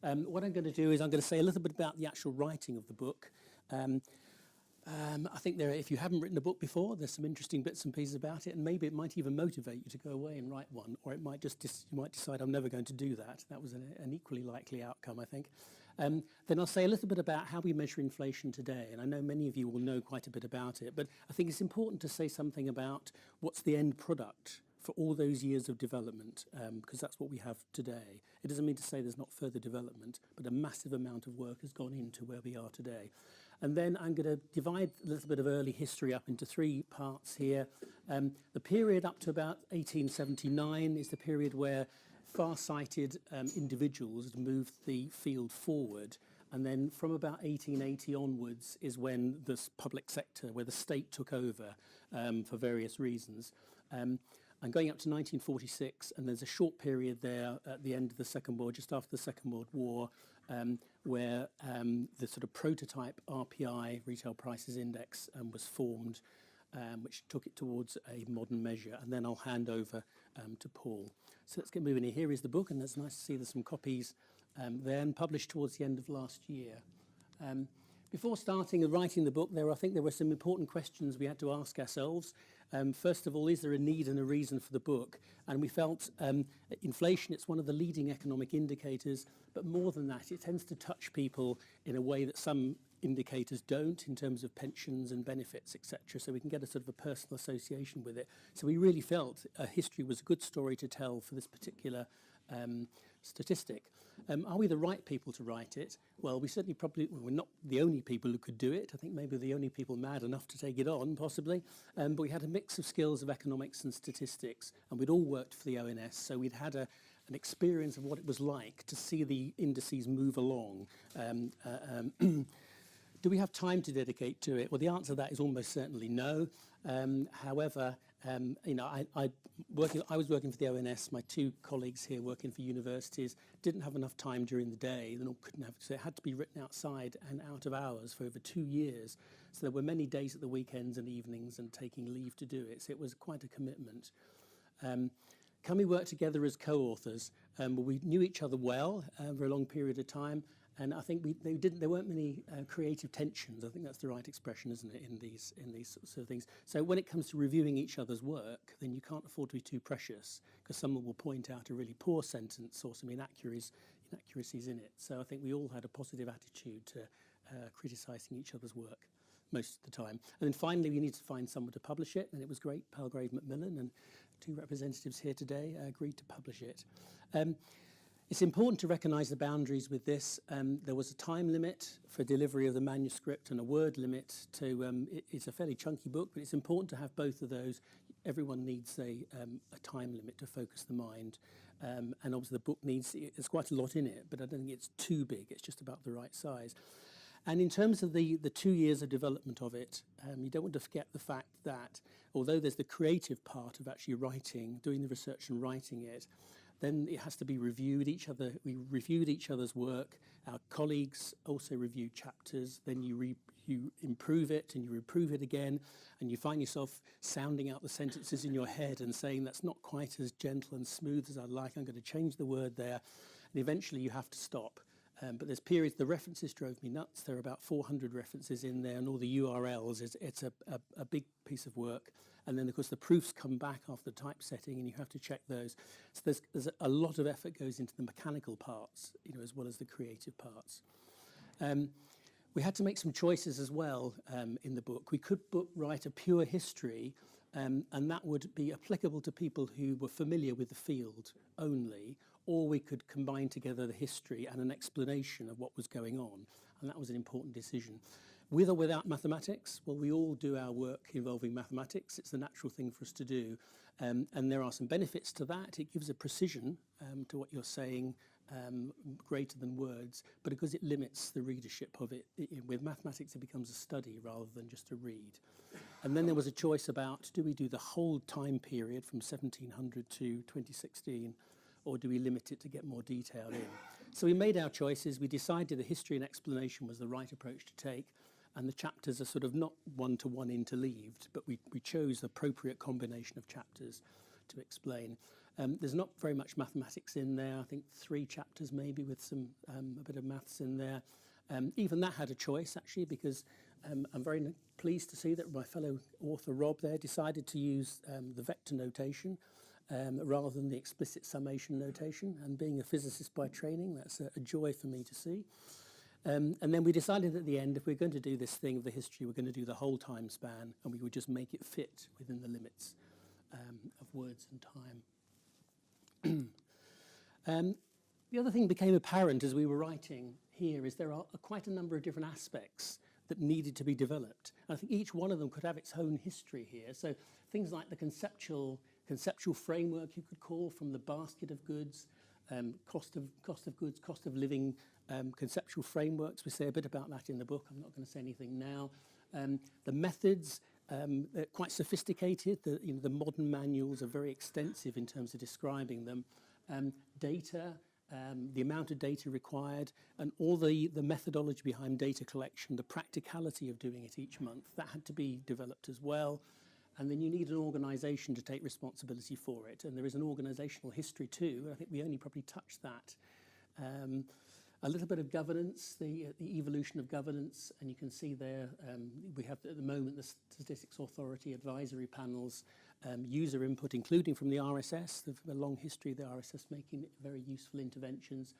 What I'm going to do is I'm going to say a little bit about the actual writing of the book. I think if you haven't written a book before, there's some interesting bits and pieces about it, and maybe it might even motivate you to go away and write one, or it might you might decide I'm never going to do that. That was an equally likely outcome, I think. Then I'll say a little bit about how we measure inflation today, and I know many of you will know quite a bit about it, but I think it's important to say something about what's the end product for all those years of development, because that's what we have today. It doesn't mean to say there's not further development, but a massive amount of work has gone into where we are today. And then I'm going to divide a little bit of early history up into three parts here. The period up to about 1879 is the period where far-sighted individuals moved the field forward. And then from about 1880 onwards is when the public sector, where the state took over for various reasons. I'm going up to 1946, and there's a short period there at the end of the Second World, just after the Second World War, where the sort of prototype RPI, Retail Prices Index, was formed, which took it towards a modern measure. And then I'll hand over to Paul. So let's get moving. Here is the book, and it's nice to see there's some copies there, and published towards the end of last year. Before starting and writing the book, I think there were some important questions we had to ask ourselves. First of all, is there a need and a reason for the book? And we felt inflation, it's one of the leading economic indicators, but more than that, it tends to touch people in a way that some indicators don't, in terms of pensions and benefits, etc. So we can get a sort of a personal association with it. So we really felt history was a good story to tell for this particular statistic. Are we the right people to write it? Well, we're not the only people who could do it. I think maybe the only people mad enough to take it on, possibly. But we had a mix of skills of economics and statistics, and we'd all worked for the ONS, so we'd had an experience of what it was like to see the indices move along. Do we have time to dedicate to it? Well, the answer to that is almost certainly no. However, I was working for the ONS. My two colleagues here working for universities didn't have enough time during the day. So it had to be written outside and out of hours for over 2 years. So there were many days at the weekends and evenings and taking leave to do it. So it was quite a commitment. Can we work together as co-authors? We knew each other well for a long period of time. And I think there weren't many creative tensions. I think that's the right expression, isn't it, in these sorts of things. So when it comes to reviewing each other's work, then you can't afford to be too precious, because someone will point out a really poor sentence or some inaccuracies in it. So I think we all had a positive attitude to criticising each other's work most of the time. And then finally, we need to find someone to publish it, and it was great. Palgrave Macmillan and two representatives here today agreed to publish it. It's important to recognise the boundaries with this. There was a time limit for delivery of the manuscript and a word limit to, it's a fairly chunky book, but it's important to have both of those. Everyone needs a time limit to focus the mind. And obviously the book there's quite a lot in it, but I don't think it's too big. It's just about the right size. And in terms of the 2 years of development of it, you don't want to forget the fact that although there's the creative part of actually writing, doing the research and writing it, then it has to be reviewed. We reviewed each other's work. Our colleagues also reviewed chapters. Then you improve it and you improve it again, and you find yourself sounding out the sentences in your head and saying that's not quite as gentle and smooth as I'd like. I'm going to change the word there, and eventually you have to stop. But there's periods, the references drove me nuts. There are about 400 references in there, and all the URLs. It's a big piece of work. And then, of course, the proofs come back after the typesetting, and you have to check those. So there's a lot of effort goes into the mechanical parts, as well as the creative parts. We had to make some choices as well in the book. We could write a pure history, and that would be applicable to people who were familiar with the field only, or we could combine together the history and an explanation of what was going on, and that was an important decision. With or without mathematics, well, we all do our work involving mathematics. It's the natural thing for us to do, and there are some benefits to that. It gives a precision to what you're saying, greater than words, but because it limits the readership of it, with mathematics it becomes a study rather than just a read. And then there was a choice about, do we do the whole time period from 1700 to 2016, or do we limit it to get more detail in? So we made our choices. We decided the history and explanation was the right approach to take, and the chapters are sort of not one-to-one interleaved, but we chose the appropriate combination of chapters to explain. There's not very much mathematics in there. I think 3 chapters maybe with some a bit of maths in there. Even that had a choice actually, because I'm very pleased to see that my fellow author Rob there decided to use the vector notation rather than the explicit summation notation. And being a physicist by training, that's a joy for me to see. And then we decided at the end, if we're going to do this thing of the history, we're going to do the whole time span, and we would just make it fit within the limits of words and time. The other thing became apparent as we were writing here is there are quite a number of different aspects that needed to be developed. And I think each one of them could have its own history here. So things like the conceptual framework, you could call, from the basket of goods, cost of goods, cost of living, conceptual frameworks. We say a bit about that in the book. I'm not going to say anything now. The methods, they're quite sophisticated. The modern manuals are very extensive in terms of describing them. Data, the amount of data required, and all the methodology behind data collection, the practicality of doing it each month, that had to be developed as well. And then you need an organisation to take responsibility for it. And there is an organisational history too. I think we only probably touched that. A little bit of governance, the evolution of governance, and you can see there we have at the moment the Statistics Authority advisory panels, user input, including from the RSS, the long history of the RSS making very useful interventions.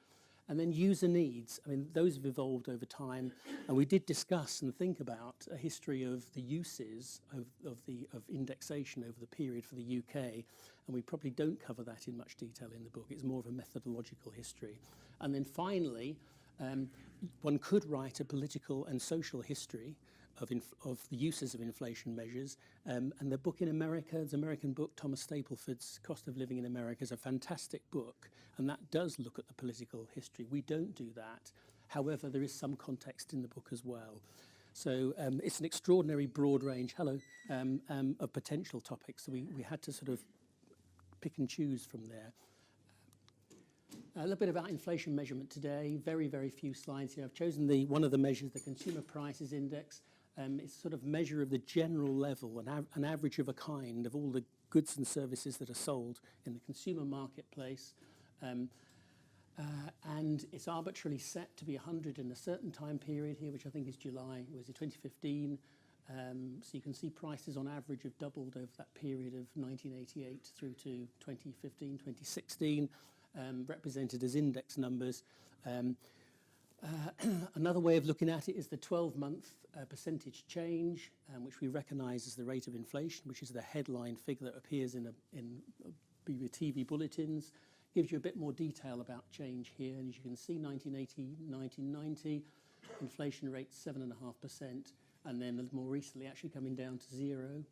And then user needs, I mean, those have evolved over time, and we did discuss and think about a history of the uses of indexation over the period for the UK, and we probably don't cover that in much detail in the book. It's more of a methodological history. And then finally, one could write a political and social history of the uses of inflation measures. And the book in America, the American book, Thomas Stapleford's Cost of Living in America, is a fantastic book, and that does look at the political history. We don't do that. However, there is some context in the book as well. So it's an extraordinary broad range, of potential topics. So we had to sort of pick and choose from there. A little bit about inflation measurement today. Very, very few slides here. I've chosen one of the measures, the Consumer Prices Index. It's sort of measure of the general level, an average of a kind of all the goods and services that are sold in the consumer marketplace. And it's arbitrarily set to be 100 in a certain time period here, which I think is July, was it 2015? So you can see prices on average have doubled over that period of 1988 through to 2015, 2016, represented as index numbers. Another way of looking at it is the 12-month percentage change, which we recognise as the rate of inflation, which is the headline figure that appears in TV bulletins. Gives you a bit more detail about change here, and as you can see, 1980, 1990, inflation rate 7.5%, and then more recently actually coming down to 0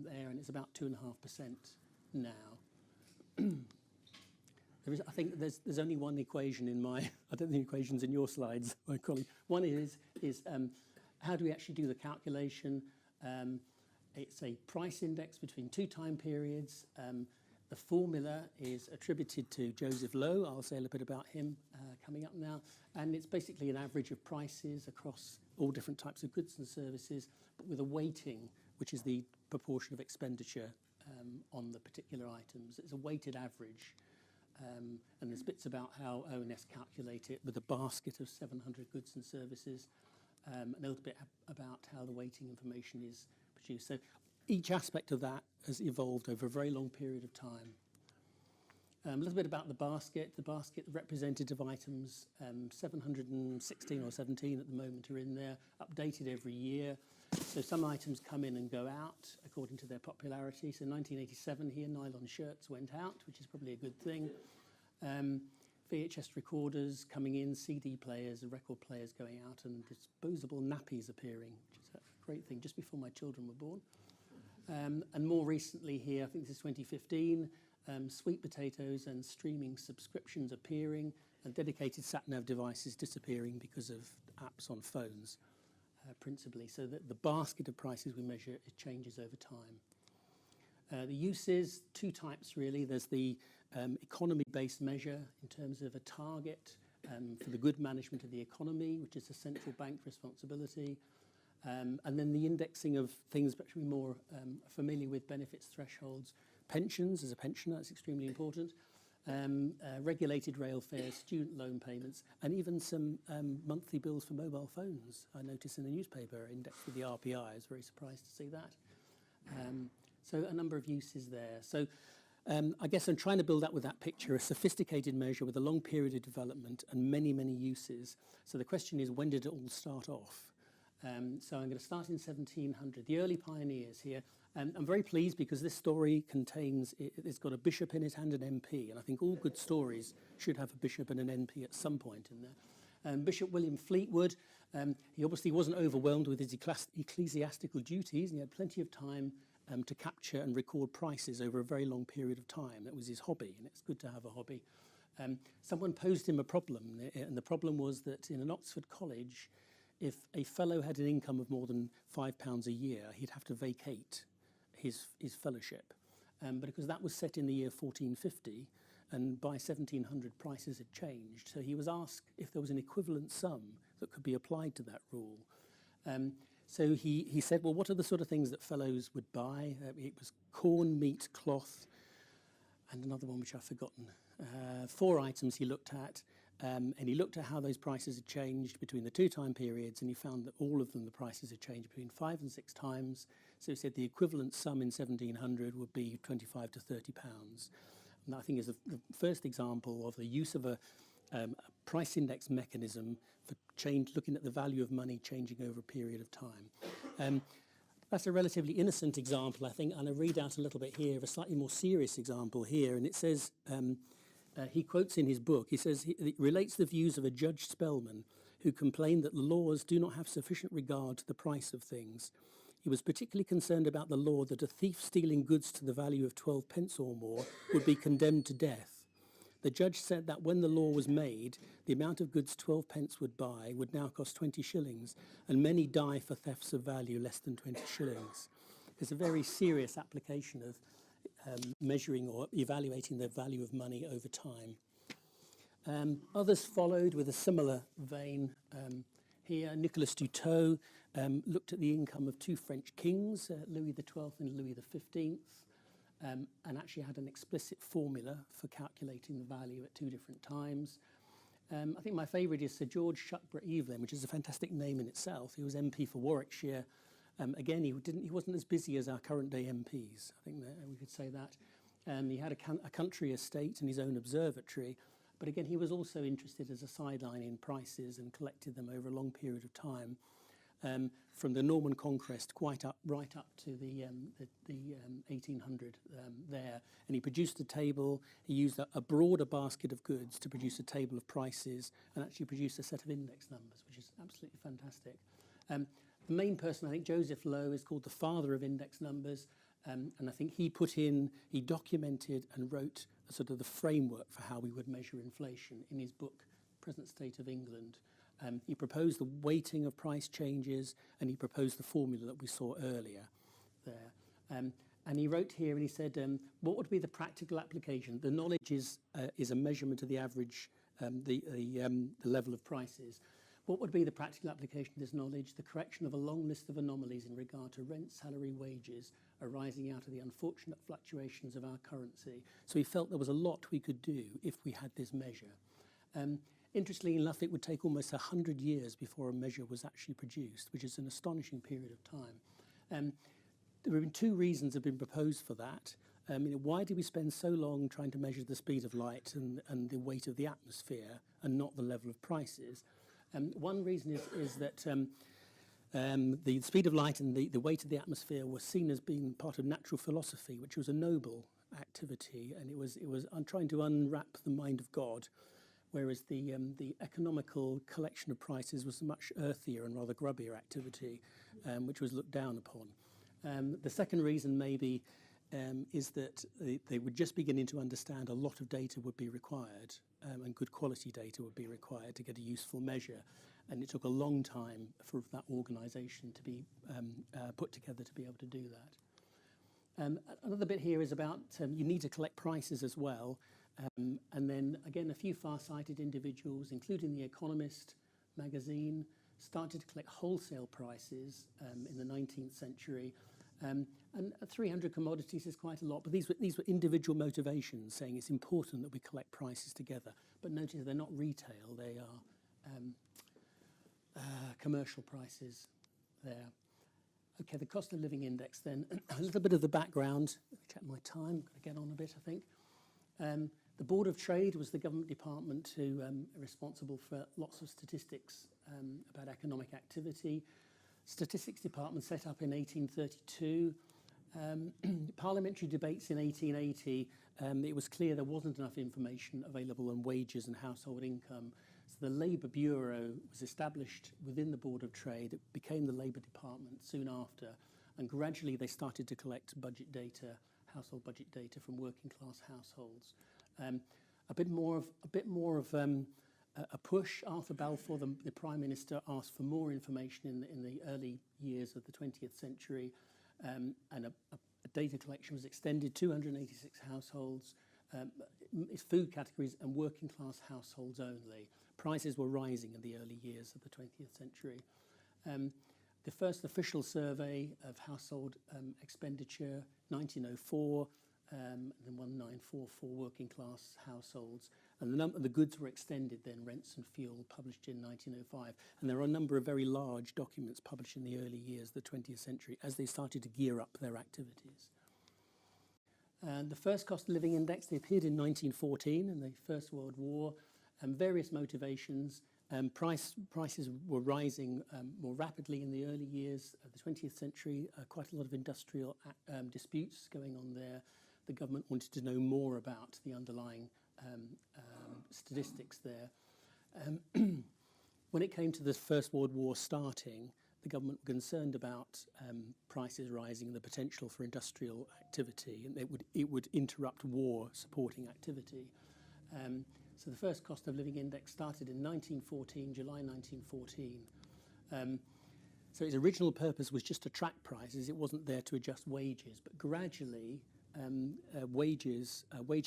there, and it's about 2.5% now. I think there's only one equation in my, I don't think the equation's in your slides, my colleague. One is how do we actually do the calculation? It's a price index between 2 time periods. The formula is attributed to Joseph Lowe. I'll say a little bit about him coming up now. And it's basically an average of prices across all different types of goods and services, but with a weighting, which is the proportion of expenditure on the particular items. It's a weighted average. And there's bits about how ONS calculate it with a basket of 700 goods and services, and a little bit about how the weighting information is produced. So each aspect of that has evolved over a very long period of time. A little bit about the basket. The basket representative items, 716 or 17 at the moment are in there, updated every year. So some items come in and go out according to their popularity. So 1987 here, nylon shirts went out, which is probably a good thing. VHS recorders coming in, CD players and record players going out, and disposable nappies appearing, which is a great thing, just before my children were born. And more recently here, I think this is 2015, sweet potatoes and streaming subscriptions appearing, and dedicated sat-nav devices disappearing because of apps on phones. Principally, so that the basket of prices we measure, it changes over time. The uses, 2 types really. There's the economy-based measure in terms of a target for the good management of the economy, which is a central bank responsibility. And then the indexing of things which we're more familiar with, benefits thresholds. pensions as a pensioner, that's extremely important. Regulated rail fares, student loan payments, and even some monthly bills for mobile phones. I noticed in the newspaper indexed with the RPI. I was very surprised to see that. So a number of uses there. So I guess I'm trying to build up with that picture a sophisticated measure with a long period of development and many, many uses. So the question is, when did it all start off? So I'm going to start in 1700. The early pioneers here. I'm very pleased because this story it's got a bishop in it and an MP, and I think all good stories should have a bishop and an MP at some point in there. Bishop William Fleetwood, he obviously wasn't overwhelmed with his ecclesiastical duties, and he had plenty of time to capture and record prices over a very long period of time. That was his hobby, and it's good to have a hobby. Someone posed him a problem, and the problem was that in an Oxford college, if a fellow had an income of more than £5 a year, he'd have to vacate his fellowship. But because that was set in the year 1450, and by 1700 prices had changed, so he was asked if there was an equivalent sum that could be applied to that rule. So he said, well, what are the sort of things that fellows would buy? It was corn, meat, cloth, and another one which I've forgotten. 4 items he looked at, and he looked at how those prices had changed between the 2 time periods, and he found that all of them, the prices had changed between 5 and 6 times. So he said the equivalent sum in 1700 would be 25 to 30 pounds. And that, I think, is the first example of the use of a price index mechanism for looking at the value of money changing over a period of time. That's a relatively innocent example, I think, and I read out a little bit here of a slightly more serious example here, and it says, he quotes in his book, he says, it relates the views of a Judge Spellman who complained that the laws do not have sufficient regard to the price of things. He was particularly concerned about the law that a thief stealing goods to the value of 12 pence or more would be condemned to death. The judge said that when the law was made, the amount of goods 12 pence would buy would now cost 20 shillings, and many die for thefts of value less than 20 shillings. It's a very serious application of measuring or evaluating the value of money over time. Others followed with a similar vein. Here, Nicolas Dutot looked at the income of 2 French kings, Louis XII and Louis XV, and actually had an explicit formula for calculating the value at 2 different times. I think my favourite is Sir George Shuckburgh Evelyn, which is a fantastic name in itself. He was MP for Warwickshire. Again, he wasn't as busy as our current day MPs. I think that we could say that. He had a country estate and his own observatory. But again, he was also interested as a sideline in prices and collected them over a long period of time, from the Norman Conquest right up to the 1800 there. And he produced a table. He used a broader basket of goods to produce a table of prices and actually produced a set of index numbers, which is absolutely fantastic. The main person, I think, Joseph Lowe, is called the father of index numbers. And I think he documented and wrote sort of the framework for how we would measure inflation in his book, Present State of England. He proposed the weighting of price changes, and he proposed the formula that we saw earlier there. And he wrote here, and he said, what would be the practical application? The knowledge is a measurement of the average, the level of prices. What would be the practical application of this knowledge? The correction of a long list of anomalies in regard to rent, salary, wages arising out of the unfortunate fluctuations of our currency. So he felt there was a lot we could do if we had this measure. Interestingly enough, it would take almost 100 years before a measure was actually produced, which is an astonishing period of time. There have been 2 reasons that have been proposed for that. Why do we spend so long trying to measure the speed of light and the weight of the atmosphere and not the level of prices? One reason is that the speed of light and the weight of the atmosphere was seen as being part of natural philosophy, which was a noble activity, and it was trying to unwrap the mind of God, whereas the economical collection of prices was a much earthier and rather grubbier activity, which was looked down upon. The second reason maybe is that they were just beginning to understand a lot of data would be required, and good quality data would be required to get a useful measure. And it took a long time for that organisation to be put together to be able to do that. Another bit here is about you need to collect prices as well. And then, again, a few far-sighted individuals, including The Economist magazine, started to collect wholesale prices in the 19th century. And 300 commodities is quite a lot, but these were individual motivations saying it's important that we collect prices together. But notice they're not retail, they are commercial prices there. Okay, the cost of living index then, a little bit of the background. Let me check my time, got to get on a bit, I think. The Board of Trade was the government department who responsible for lots of statistics about economic activity. Statistics Department set up in 1832. Parliamentary debates in 1880, it was clear there wasn't enough information available on wages and household income. So the Labour Bureau was established within the Board of Trade. It became the Labour Department soon after, and gradually they started to collect budget data, household budget data from working class households. A bit more of a push. Arthur Balfour, the Prime Minister, asked for more information in the early years of the 20th century, and a data collection was extended, 286 households, food categories and working class households only. Prices were rising in the early years of the 20th century. The first official survey of household expenditure, 1904, and then 1944 for working class households. And the goods were extended then, rents and fuel, published in 1905. And there are a number of very large documents published in the early years of the 20th century as they started to gear up their activities. And the first cost of living index, they appeared in 1914 in the First World War, and various motivations. Prices were rising more rapidly in the early years of the 20th century, quite a lot of industrial disputes going on there. The government wanted to know more about the underlying statistics there. When it came to the First World War starting, the government were concerned about prices rising and the potential for industrial activity, and it would interrupt war supporting activity. So the first cost of living index started in 1914, July 1914. So its original purpose was just to track prices. It wasn't there to adjust wages, but gradually wage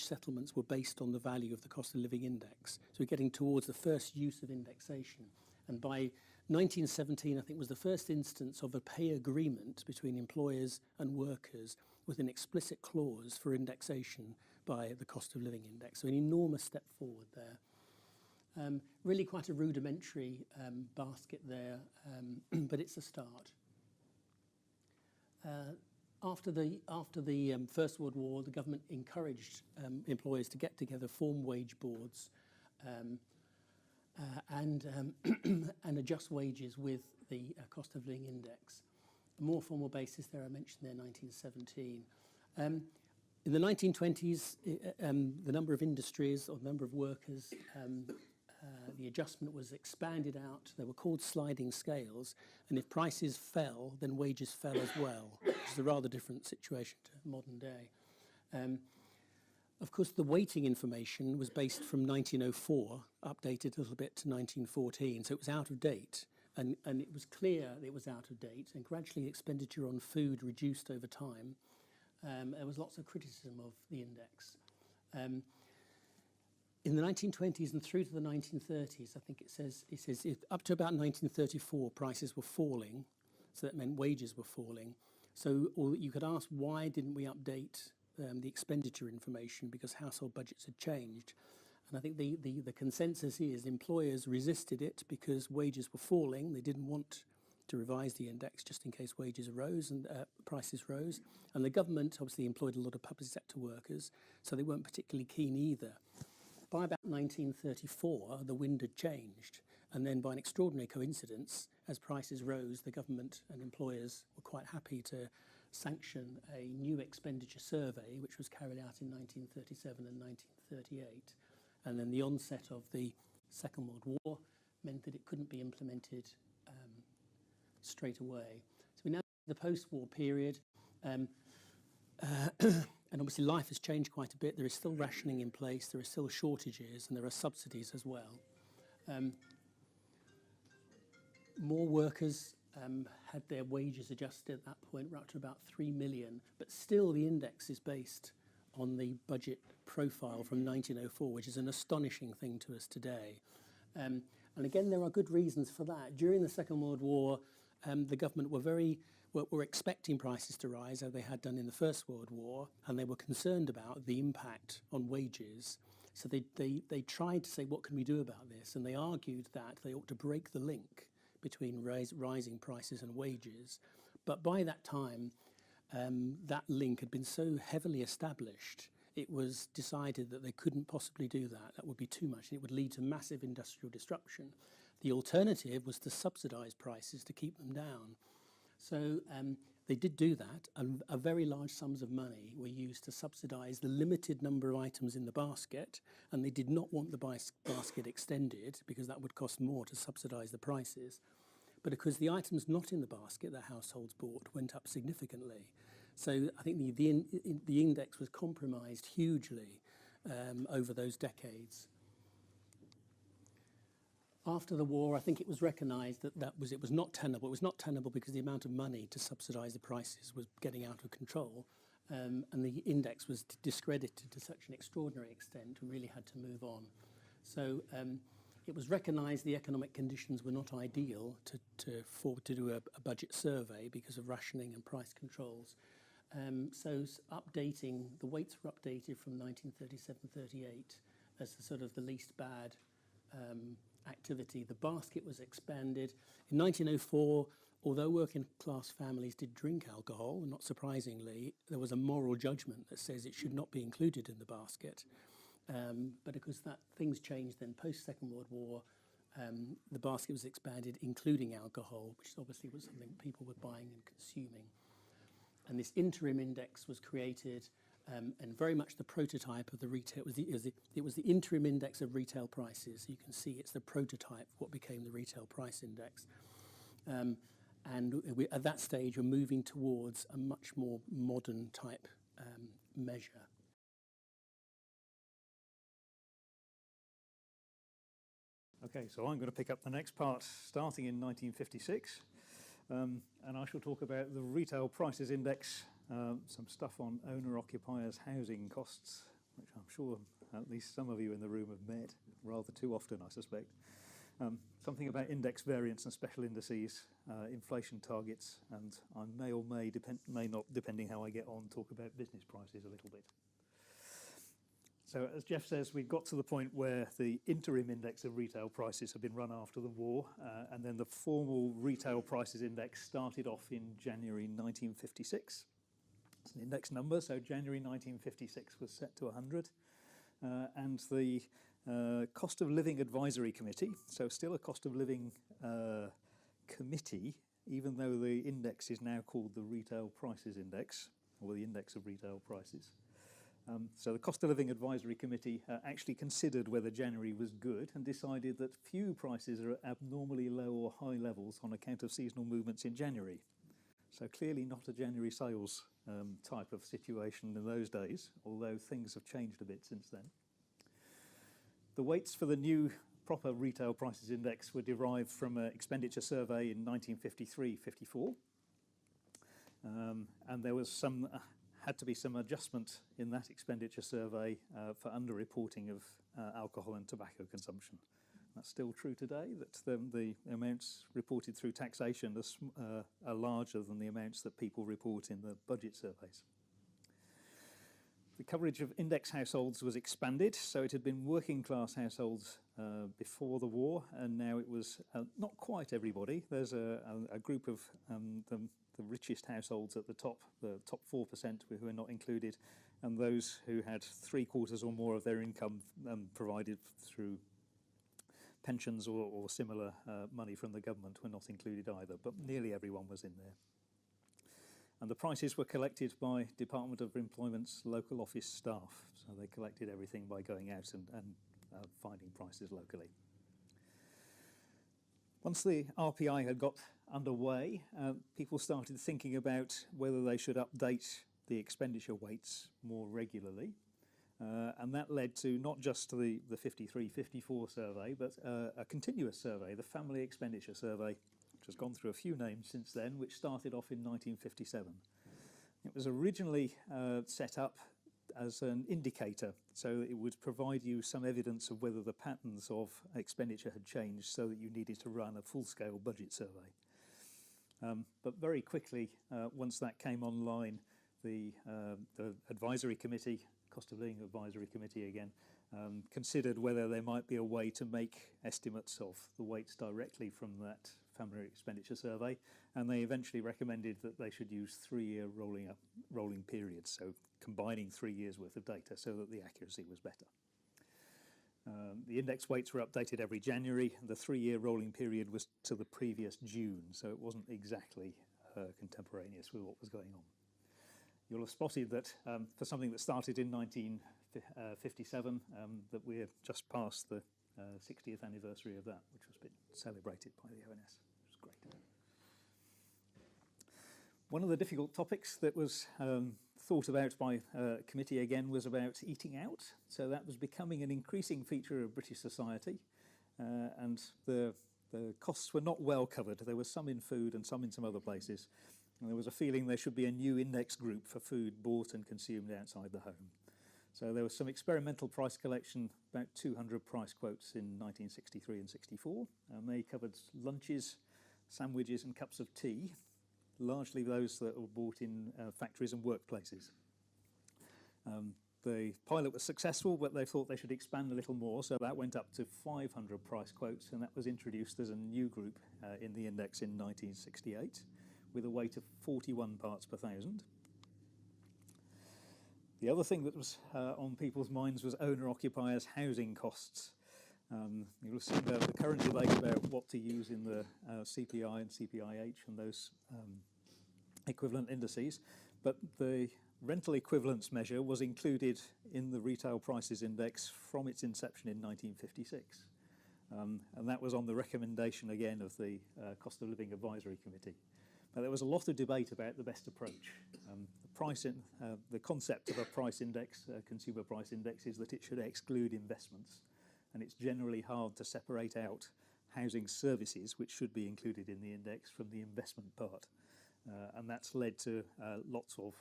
settlements were based on the value of the cost of living index. So we're getting towards the first use of indexation. And by 1917, I think, was the first instance of a pay agreement between employers and workers with an explicit clause for indexation by the cost of living index. So an enormous step forward there. Really quite a rudimentary basket there, but it's a start. After the First World War, the government encouraged employers to get together, form wage boards, and adjust wages with the cost of living index. A more formal basis there, I mentioned there, 1917. In the 1920s, the number of industries or the number of workers, the adjustment was expanded out. They were called sliding scales, and if prices fell, then wages fell as well, which is a rather different situation to modern day. Of course, the weighting information was based from 1904, updated a little bit to 1914, so it was out of date, and it was clear it was out of date, and gradually expenditure on food reduced over time. There was lots of criticism of the index. In the 1920s and through to the 1930s, I think it says up to about 1934, prices were falling, so that meant wages were falling. So, or you could ask, why didn't we update the expenditure information, because household budgets had changed? And I think the consensus is employers resisted it because wages were falling. They didn't want to revise the index just in case wages rose and prices rose. And the government obviously employed a lot of public sector workers, so they weren't particularly keen either. By about 1934, the wind had changed. And then by an extraordinary coincidence, as prices rose, the government and employers were quite happy to sanction a new expenditure survey, which was carried out in 1937 and 1938. And then the onset of the Second World War meant that it couldn't be implemented straight away. So we now have the post-war period. And obviously life has changed quite a bit. There is still rationing in place, there are still shortages, and there are subsidies as well. More workers had their wages adjusted at that point. We're up to about 3 million, but still the index is based on the budget profile from 1904, which is an astonishing thing to us today. And again, there are good reasons for that. During the Second World War, the government were very were expecting prices to rise as they had done in the First World War, and they were concerned about the impact on wages. So they tried to say, what can we do about this? And they argued that they ought to break the link between rising prices and wages. But by that time, that link had been so heavily established, it was decided that they couldn't possibly do that. That would be too much. It would lead to massive industrial disruption. The alternative was to subsidise prices to keep them down. So they did do that, and very large sums of money were used to subsidise the limited number of items in the basket, and they did not want the basket extended because that would cost more to subsidise the prices. But because the items not in the basket that households bought went up significantly. So I think the index was compromised hugely over those decades. After the war, I think it was recognised that it was not tenable. It was not tenable because the amount of money to subsidise the prices was getting out of control, and the index was discredited to such an extraordinary extent and really had to move on. So it was recognised the economic conditions were not ideal to do a budget survey because of rationing and price controls. So updating, the weights were updated from 1937-38 as sort of the least bad activity. The basket was expanded. In 1904, although working class families did drink alcohol, not surprisingly, there was a moral judgment that says it should not be included in the basket. But because things changed then post-Second World War, the basket was expanded, including alcohol, which obviously was something people were buying and consuming. And this interim index was created, and very much the prototype of the retail. It was the interim index of retail prices. You can see it's the prototype of what became the retail price index. At that stage, we're moving towards a much more modern type measure. Okay, so I'm going to pick up the next part, starting in 1956, and I shall talk about the Retail Prices Index, some stuff on owner-occupiers' housing costs, which I'm sure at least some of you in the room have met rather too often, I suspect. Something about index variance and special indices, inflation targets, and I may or may not, depending how I get on, talk about business prices a little bit. So as Jeff says, we got to the point where the interim index of retail prices had been run after the war, and then the formal retail prices index started off in January 1956. It's an index number, so January 1956 was set to 100. And the Cost of Living Advisory Committee, so still a cost of living committee, even though the index is now called the Retail Prices Index, or the Index of Retail Prices. So the Cost of Living Advisory Committee actually considered whether January was good and decided that few prices are at abnormally low or high levels on account of seasonal movements in January. So clearly not a January sales type of situation in those days, although things have changed a bit since then. The weights for the new proper Retail Prices Index were derived from an Expenditure Survey in 1953-54. And there was had to be some adjustment in that expenditure survey for underreporting of alcohol and tobacco consumption. That's still true today, that the amounts reported through taxation are larger than the amounts that people report in the budget surveys. The coverage of index households was expanded, so it had been working class households before the war, and now it was not quite everybody. There's a group of the richest households at the top 4% who are not included, and those who had 3/4 or more of their income provided through pensions or similar money from the government were not included either, but nearly everyone was in there. And the prices were collected by Department of Employment's local office staff, so they collected everything by going out and finding prices locally. Once the RPI had got underway, people started thinking about whether they should update the expenditure weights more regularly. And that led to not just the 53-54 survey, but a continuous survey, the Family Expenditure Survey, which has gone through a few names since then, which started off in 1957. It was originally set up as an indicator, so it would provide you some evidence of whether the patterns of expenditure had changed so that you needed to run a full-scale budget survey. But very quickly, once that came online, the advisory committee, cost of living advisory committee again, considered whether there might be a way to make estimates of the weights directly from that family expenditure survey, and they eventually recommended that they should use 3-year rolling periods, so combining 3 years worth of data so that the accuracy was better. The index weights were updated every January. The 3-year rolling period was to the previous June, so it wasn't exactly contemporaneous with what was going on. You'll have spotted that for something that started in 1957, that we're just past the 60th anniversary of that, which was been celebrated by the ONS. It was great. One of the difficult topics that was thought about by committee again was about eating out. So that was becoming an increasing feature of British society, and the costs were not well covered. There was some in food and some in some other places. And there was a feeling there should be a new index group for food bought and consumed outside the home. So there was some experimental price collection, about 200 price quotes in 1963 and 64. And they covered lunches, sandwiches and cups of tea, largely those that were bought in factories and workplaces. The pilot was successful, but they thought they should expand a little more, so that went up to 500 price quotes, and that was introduced as a new group in the index in 1968. With a weight of 41 parts per thousand. The other thing that was on people's minds was owner-occupiers' housing costs. You'll have seen the current debate about what to use in the CPI and CPIH and those equivalent indices, but the rental equivalence measure was included in the Retail Prices Index from its inception in 1956. And that was on the recommendation again of the Cost of Living Advisory Committee. Now, there was a lot of debate about the best approach. The concept of a price index, a consumer price index, is that it should exclude investments, and it's generally hard to separate out housing services, which should be included in the index, from the investment part. And that's led to lots of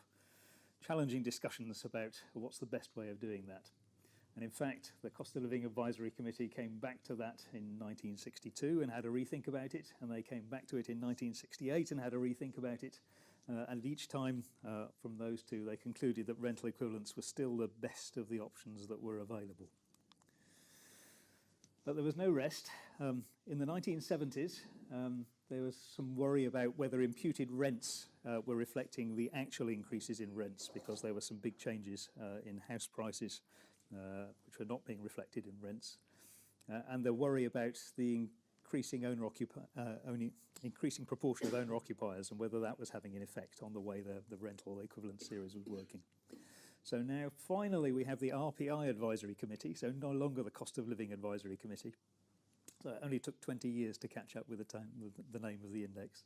challenging discussions about what's the best way of doing that. And in fact, the Cost of Living Advisory Committee came back to that in 1962 and had a rethink about it, and they came back to it in 1968 and had a rethink about it. And each time from those two, they concluded that rental equivalence was still the best of the options that were available. But there was no rest. In the 1970s, there was some worry about whether imputed rents were reflecting the actual increases in rents, because there were some big changes in house prices which were not being reflected in rents, and the worry about the increasing proportion of owner-occupiers and whether that was having an effect on the way the rental equivalent series was working. So now, finally, we have the RPI Advisory Committee, so no longer the Cost of Living Advisory Committee. So it only took 20 years to catch up with the name of the index.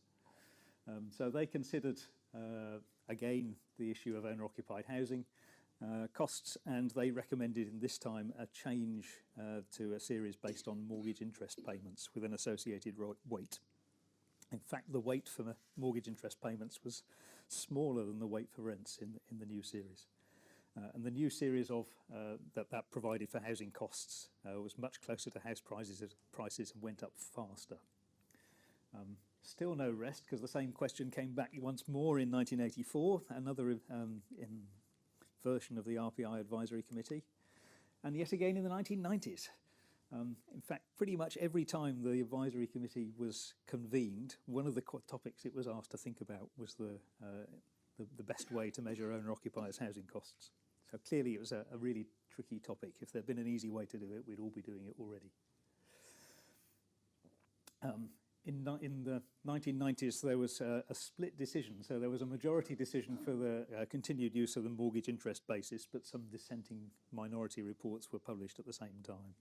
So they considered, again, the issue of owner-occupied housing costs, and they recommended in this time a change to a series based on mortgage interest payments with an associated weight. In fact, the weight for mortgage interest payments was smaller than the weight for rents in the new series. And the new series of that provided for housing costs was much closer to house prices and went up faster. Still no rest, because the same question came back once more in 1984, another version of the RPI Advisory Committee, and yet again in the 1990s. In fact, pretty much every time the Advisory Committee was convened, one of the topics it was asked to think about was the best way to measure owner-occupiers' housing costs. So clearly it was a really tricky topic. If there'd been an easy way to do it, we'd all be doing it already. In the 1990s, there was a split decision. So there was a majority decision for the continued use of the mortgage interest basis, but some dissenting minority reports were published at the same time.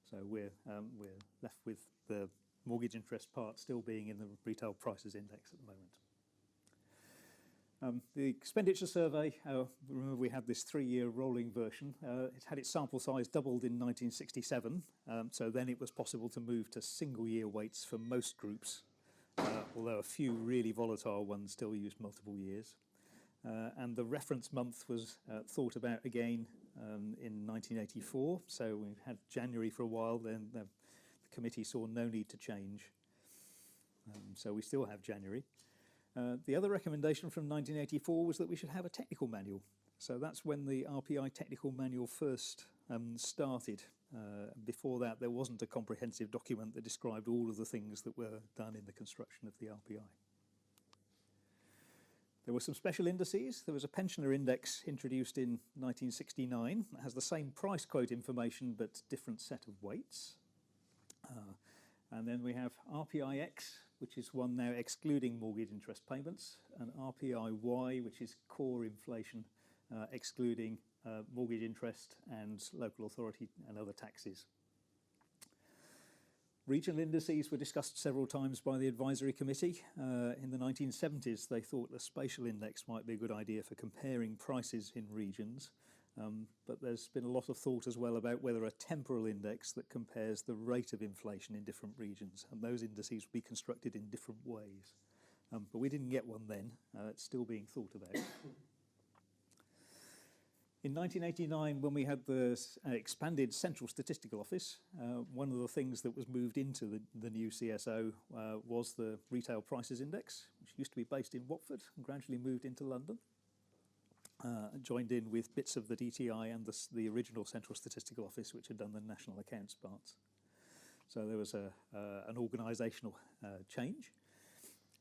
So we're left with the mortgage interest part still being in the Retail Prices Index at the moment. The Expenditure Survey, remember we had this 3-year rolling version. It had its sample size doubled in 1967, so then it was possible to move to single-year weights for most groups, although a few really volatile ones still used multiple years. And the reference month was thought about again in 1984, so we had January for a while, then the committee saw no need to change. So we still have January. The other recommendation from 1984 was that we should have a technical manual. So that's when the RPI technical manual first started. Before that, there wasn't a comprehensive document that described all of the things that were done in the construction of the RPI. There were some special indices. There was a pensioner index introduced in 1969 that has the same price quote information but different set of weights. And then we have RPIX, which is one now excluding mortgage interest payments, and RPIY, which is core inflation, excluding mortgage interest and local authority and other taxes. Regional indices were discussed several times by the advisory committee. In the 1970s, they thought a spatial index might be a good idea for comparing prices in regions. But there's been a lot of thought as well about whether a temporal index that compares the rate of inflation in different regions, and those indices would be constructed in different ways. But we didn't get one then. It's still being thought about. In 1989, when we had the expanded Central Statistical Office, one of the things that was moved into the new CSO was the Retail Prices Index, which used to be based in Watford and gradually moved into London. Joined in with bits of the DTI and the original Central Statistical Office, which had done the national accounts parts. So there was an organisational change.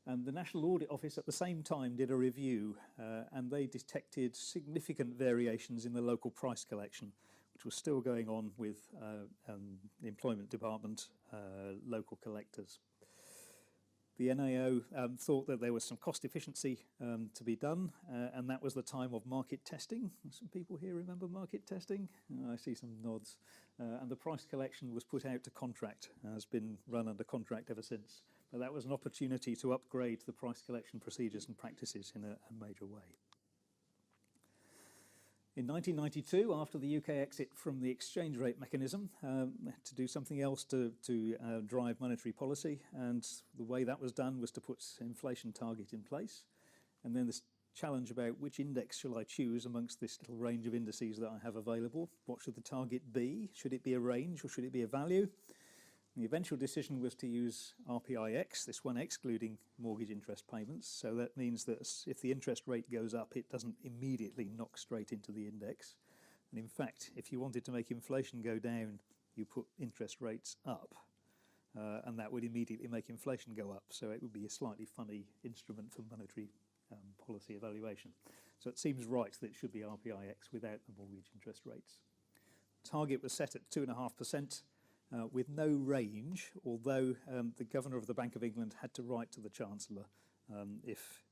And the National Audit Office at the same time did a review, and they detected significant variations in the local price collection, which was still going on with the Employment Department, local collectors. The NAO thought that there was some cost efficiency to be done, and that was the time of market testing. Some people here remember market testing? I see some nods. And the price collection was put out to contract, has been run under contract ever since. But that was an opportunity to upgrade the price collection procedures and practices in a major way. In 1992, after the UK exit from the exchange rate mechanism, to do something else to drive monetary policy, and the way that was done was to put inflation target in place. And then this challenge about which index shall I choose amongst this little range of indices that I have available. What should the target be? Should it be a range or should it be a value? The eventual decision was to use RPIX, this one excluding mortgage interest payments. So that means that if the interest rate goes up, it doesn't immediately knock straight into the index. And in fact, if you wanted to make inflation go down, you put interest rates up. And that would immediately make inflation go up. So it would be a slightly funny instrument for monetary policy evaluation. So it seems right that it should be RPIX without the mortgage interest rates. Target was set at 2.5%. With no range, although the Governor of the Bank of England had to write to the Chancellor if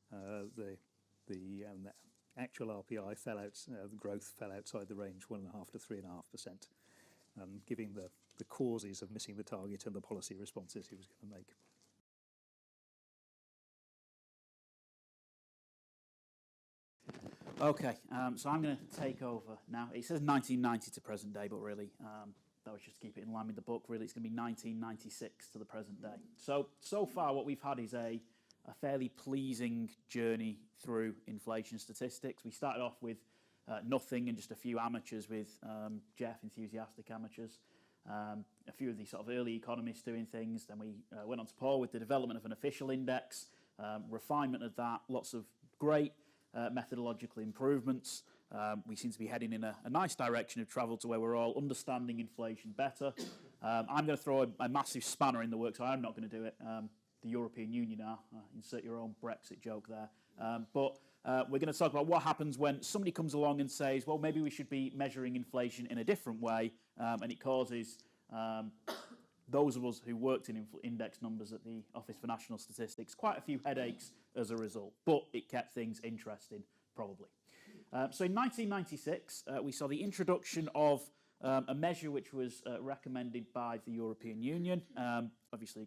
the actual RPI fell out, the growth fell outside the range, 1.5% to 3.5%, giving the causes of missing the target and the policy responses he was going to make. Okay, so I'm going to take over now. It says 1990 to present day, but really, that was just to keep it in line with the book. Really, it's going to be 1996 to the present day. So far, what we've had is a fairly pleasing journey through inflation statistics. We started off with nothing and just a few amateurs with Jeff, enthusiastic amateurs, a few of the sort of early economists doing things. Then we went on to Paul with the development of an official index, refinement of that, lots of great methodological improvements. We seem to be heading in a nice direction of travel to where we're all understanding inflation better. I'm going to throw a massive spanner in the works. I'm not going to do it. The European Union are. Insert your own Brexit joke there. But we're going to talk about what happens when somebody comes along and says, well, maybe we should be measuring inflation in a different way, and it causes those of us who worked in index numbers at the Office for National Statistics quite a few headaches as a result. But it kept things interesting, probably. So in 1996, we saw the introduction of a measure which was recommended by the European Union. Obviously,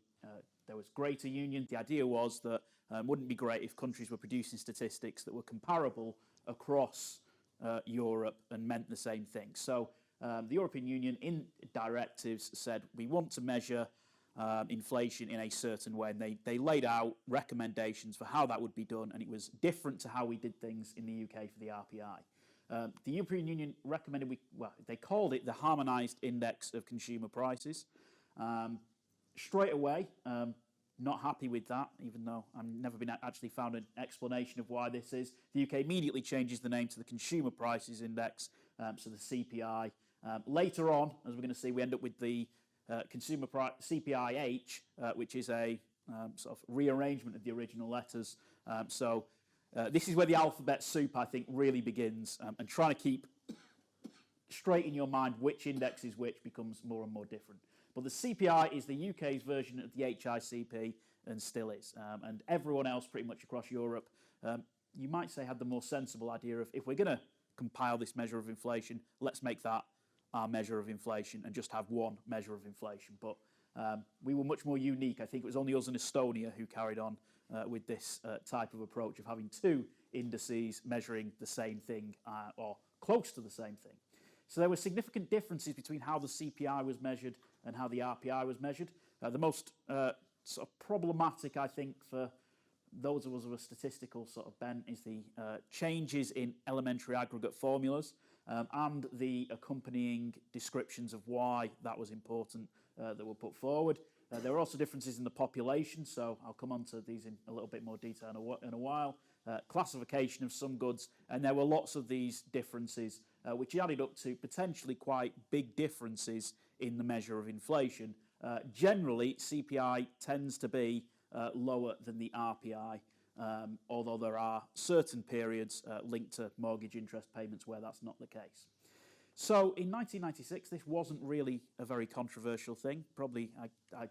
there was greater union. The idea was that it wouldn't be great if countries were producing statistics that were comparable across Europe and meant the same thing. So the European Union, in directives, said we want to measure inflation in a certain way, and they laid out recommendations for how that would be done, and it was different to how we did things in the UK for the RPI. The European Union recommended they called it the Harmonised Index of Consumer Prices. Straight away, Not happy with that, even though I've never been actually found an explanation of why this is. The UK immediately changes the name to the Consumer Prices Index, so the CPI. Later on, as we're going to see, we end up with the CPIH, which is a sort of rearrangement of the original letters. This is where the alphabet soup, I think, really begins, and trying to keep straight in your mind which index is which becomes more and more different. But the CPI is the UK's version of the HICP and still is. And everyone else pretty much across Europe, you might say, had the more sensible idea of, if we're going to compile this measure of inflation, let's make that our measure of inflation and just have one measure of inflation. But we were much more unique. I think it was only us in Estonia who carried on with this type of approach of having two indices measuring the same thing or close to the same thing. So there were significant differences between how the CPI was measured and how the RPI was measured. The most sort of problematic, I think, for those of us with a statistical sort of bent is the changes in elementary aggregate formulas and the accompanying descriptions of why that was important that were put forward. There were also differences in the population, so I'll come on to these in a little bit more detail in a while. Classification of some goods, and there were lots of these differences which added up to potentially quite big differences in the measure of inflation. Generally, CPI tends to be lower than the RPI, although there are certain periods linked to mortgage interest payments where that's not the case. So in 1996, this wasn't really a very controversial thing. Probably, I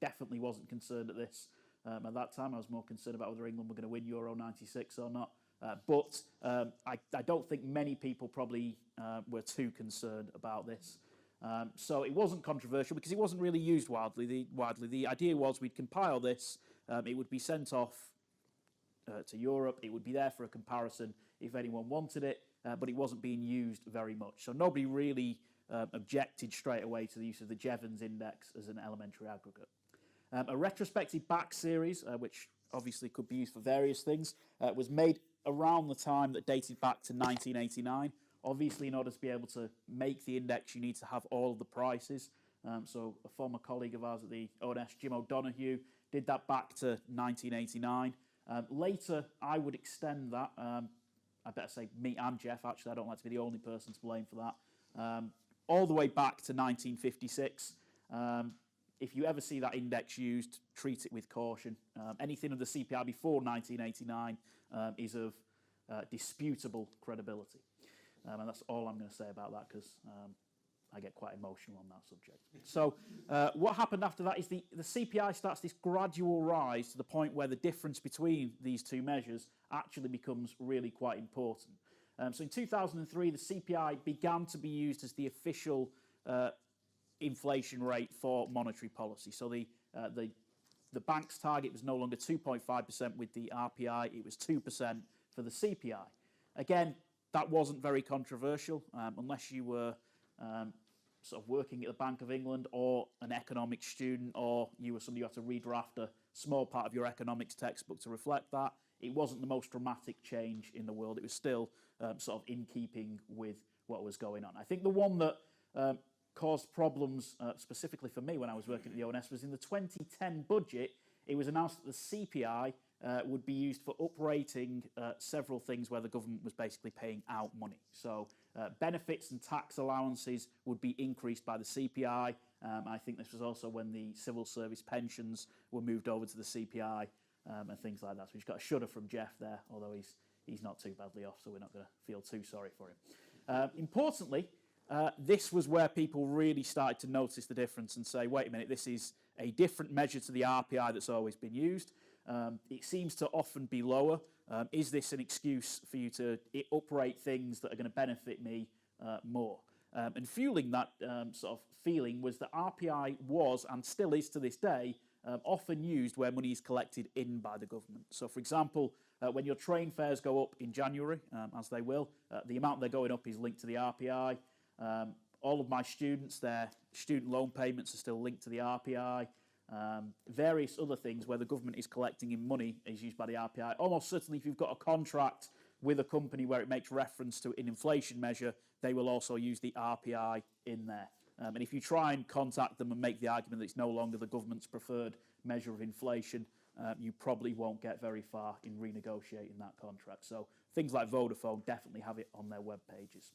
definitely wasn't concerned at this at that time. I was more concerned about whether England were going to win Euro 96 or not. But I don't think many people probably were too concerned about this. So it wasn't controversial because it wasn't really used widely. The idea was we'd compile this, it would be sent off to Europe, it would be there for a comparison if anyone wanted it, but it wasn't being used very much. So nobody really objected straight away to the use of the Jevens index as an elementary aggregate. A retrospective back series, which obviously could be used for various things, was made around the time that dated back to 1989. Obviously, in order to be able to make the index, you need to have all of the prices. So a former colleague of ours at the ONS, Jim O'Donoghue, did that back to 1989. Later, I would extend that. I better say me and Jeff, actually. I don't like to be the only person to blame for that. All the way back to 1956. If you ever see that index used, treat it with caution. Anything of the CPI before 1989 is of disputable credibility. And that's all I'm going to say about that because I get quite emotional on that subject. So what happened after that is the CPI starts this gradual rise to the point where the difference between these two measures actually becomes really quite important. So in 2003, the CPI began to be used as the official inflation rate for monetary policy. So the bank's target was no longer 2.5% with the RPI, it was 2% for the CPI. Again, that wasn't very controversial unless you were sort of working at the Bank of England or an economics student, or you were somebody who had to redraft a small part of your economics textbook to reflect that. It wasn't the most dramatic change in the world. It was still sort of in keeping with what was going on. I think the one that caused problems specifically for me when I was working at the ONS was in the 2010 budget. It was announced that the CPI would be used for uprating several things where the government was basically paying out money. So benefits and tax allowances would be increased by the CPI. I think this was also when the civil service pensions were moved over to the CPI and things like that. So we've got a shudder from Jeff there, although he's not too badly off, so we're not going to feel too sorry for him. Importantly, this was where people really started to notice the difference and say, wait a minute, this is a different measure to the RPI that's always been used. It seems to often be lower. Is this an excuse for you to uprate things that are going to benefit me more? And fueling that sort of feeling was that RPI was, and still is to this day, often used where money is collected in by the government. So, for example, when your train fares go up in January, as they will, the amount they're going up is linked to the RPI. All of my students, their student loan payments are still linked to the RPI. Various other things where the government is collecting in money is used by the RPI. Almost certainly if you've got a contract with a company where it makes reference to an inflation measure, they will also use the RPI in there. And if you try and contact them and make the argument that it's no longer the government's preferred measure of inflation, you probably won't get very far in renegotiating that contract. So things like Vodafone definitely have it on their web pages.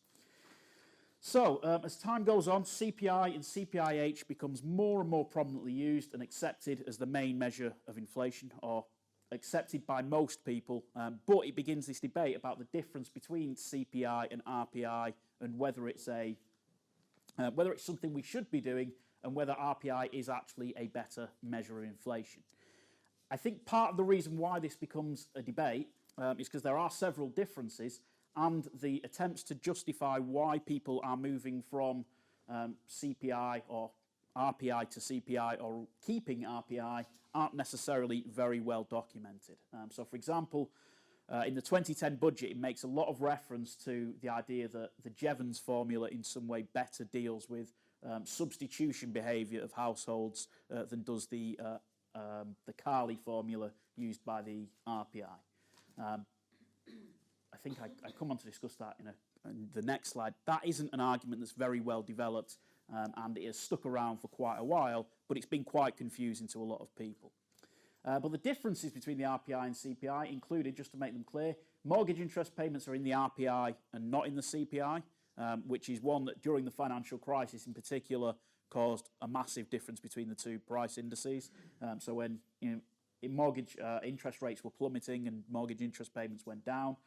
So as time goes on, CPI and CPIH becomes more and more prominently used and accepted as the main measure of inflation, or accepted by most people, but it begins this debate about the difference between CPI and RPI and whether it's something we should be doing and whether RPI is actually a better measure of inflation. I think part of the reason why this becomes a debate is because there are several differences, and the attempts to justify why people are moving from CPI or RPI to CPI or keeping RPI aren't necessarily very well documented. So, for example, in the 2010 budget, it makes a lot of reference to the idea that the Jevens formula in some way better deals with substitution behaviour of households than does the Carley formula used by the RPI. I think I come on to discuss that in the next slide. That isn't an argument that's very well developed, and it has stuck around for quite a while, but it's been quite confusing to a lot of people. But the differences between the RPI and CPI included, just to make them clear, mortgage interest payments are in the RPI and not in the CPI, which is one that during the financial crisis in particular caused a massive difference between the two price indices. So when mortgage interest rates were plummeting and mortgage interest payments went down,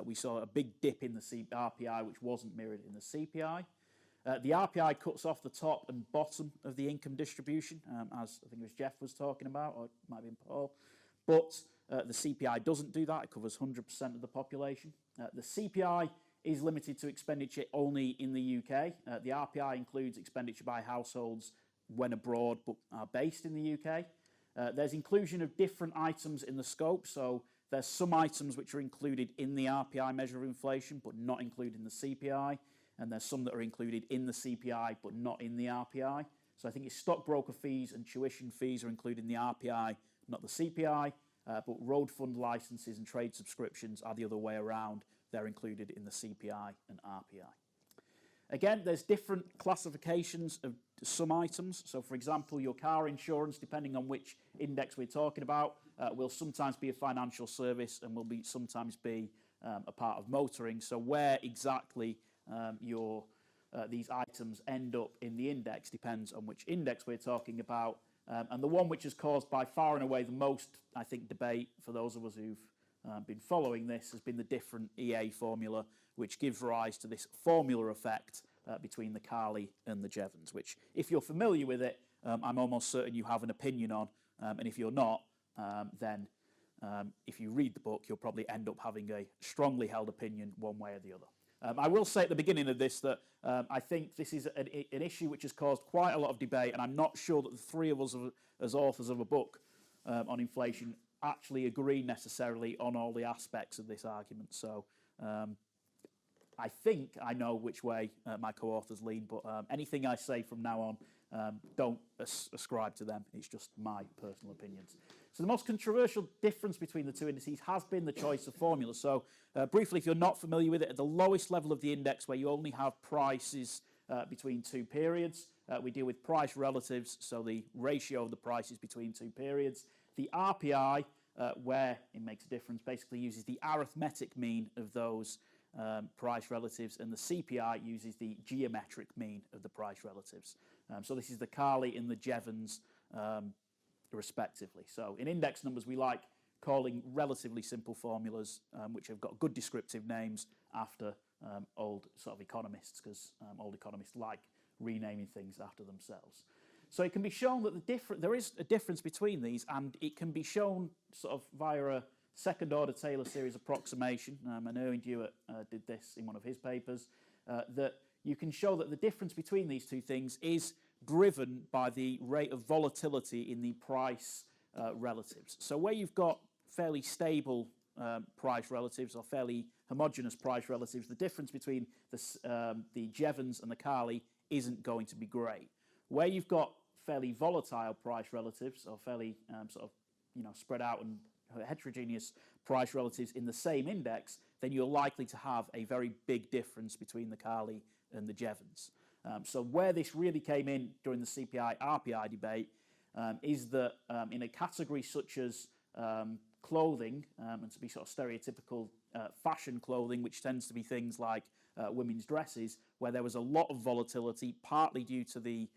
we saw a big dip in the RPI, which wasn't mirrored in the CPI. The RPI cuts off the top and bottom of the income distribution, as I think it was Jeff was talking about, or it might have been Paul. But the CPI doesn't do that. It covers 100% of the population. The CPI is limited to expenditure only in the UK. The RPI includes expenditure by households when abroad but are based in the UK. There's inclusion of different items in the scope. So there's some items which are included in the RPI measure of inflation but not included in the CPI. And there's some that are included in the CPI but not in the RPI. So I think it's stockbroker fees and tuition fees are included in the RPI, not the CPI. But road fund licenses and trade subscriptions are the other way around. They're included in the CPI and RPI. Again, there's different classifications of some items. So, for example, your car insurance, depending on which index we're talking about, will sometimes be a financial service and will sometimes be a part of motoring. So where exactly these items end up in the index depends on which index we're talking about. And the one which has caused by far and away the most, I think, debate for those of us who've been following this has been the different EA formula, which gives rise to this formula effect between the Carley and the Jevens, which, if you're familiar with it, I'm almost certain you have an opinion on. And if you're not, then if you read the book, you'll probably end up having a strongly held opinion one way or the other. I will say at the beginning of this that I think this is an issue which has caused quite a lot of debate, and I'm not sure that the three of us as authors of a book on inflation actually agree necessarily on all the aspects of this argument. So I think I know which way my co-authors lean, but anything I say from now on, don't ascribe to them. It's just my personal opinions. So the most controversial difference between the two indices has been the choice of formula. So briefly, if you're not familiar with it, at the lowest level of the index where you only have prices between two periods, we deal with price relatives, so the ratio of the prices between two periods. The RPI, where it makes a difference, basically uses the arithmetic mean of those price relatives, and the CPI uses the geometric mean of the price relatives. So this is the Carley and the Jevens respectively. So in index numbers, we like calling relatively simple formulas which have got good descriptive names after old sort of economists, because old economists like renaming things after themselves. So it can be shown that there is a difference between these, and it can be shown sort of via a second-order Taylor series approximation, and Erwin Dewett did this in one of his papers, that you can show that the difference between these two things is driven by the rate of volatility in the price relatives. So where you've got fairly stable price relatives or fairly homogeneous price relatives, the difference between the Jevens and the Carley isn't going to be great. Where you've got fairly volatile price relatives or fairly spread out and heterogeneous price relatives in the same index, then you're likely to have a very big difference between the Carley and the Jevens. So where this really came in during the CPI RPI debate is that in a category such as clothing, and to be sort of stereotypical fashion clothing, which tends to be things like women's dresses, where there was a lot of volatility, partly due to the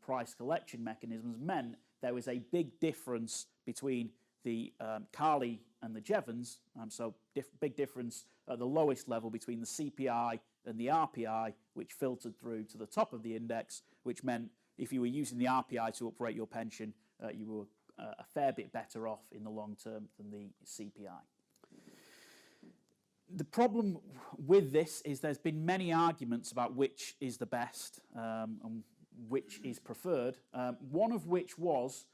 price collection mechanisms, meant there was a big difference between the Carly and the Jevens, so big difference at the lowest level between the CPI and the RPI, which filtered through to the top of the index, which meant if you were using the RPI to uprate your pension, you were a fair bit better off in the long term than the CPI. The problem with this is there's been many arguments about which is the best and which is preferred, one of which was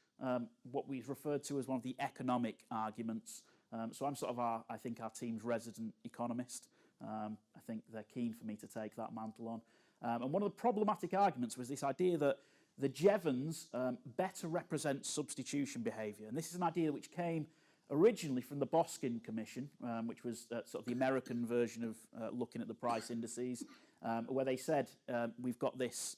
what we've referred to as one of the economic arguments. So I'm sort of, I think, our team's resident economist. I think they're keen for me to take that mantle on. And one of the problematic arguments was this idea that the Jevens better represent substitution behaviour. And this is an idea which came originally from the Boskin Commission, which was sort of the American version of looking at the price indices, where they said we've got this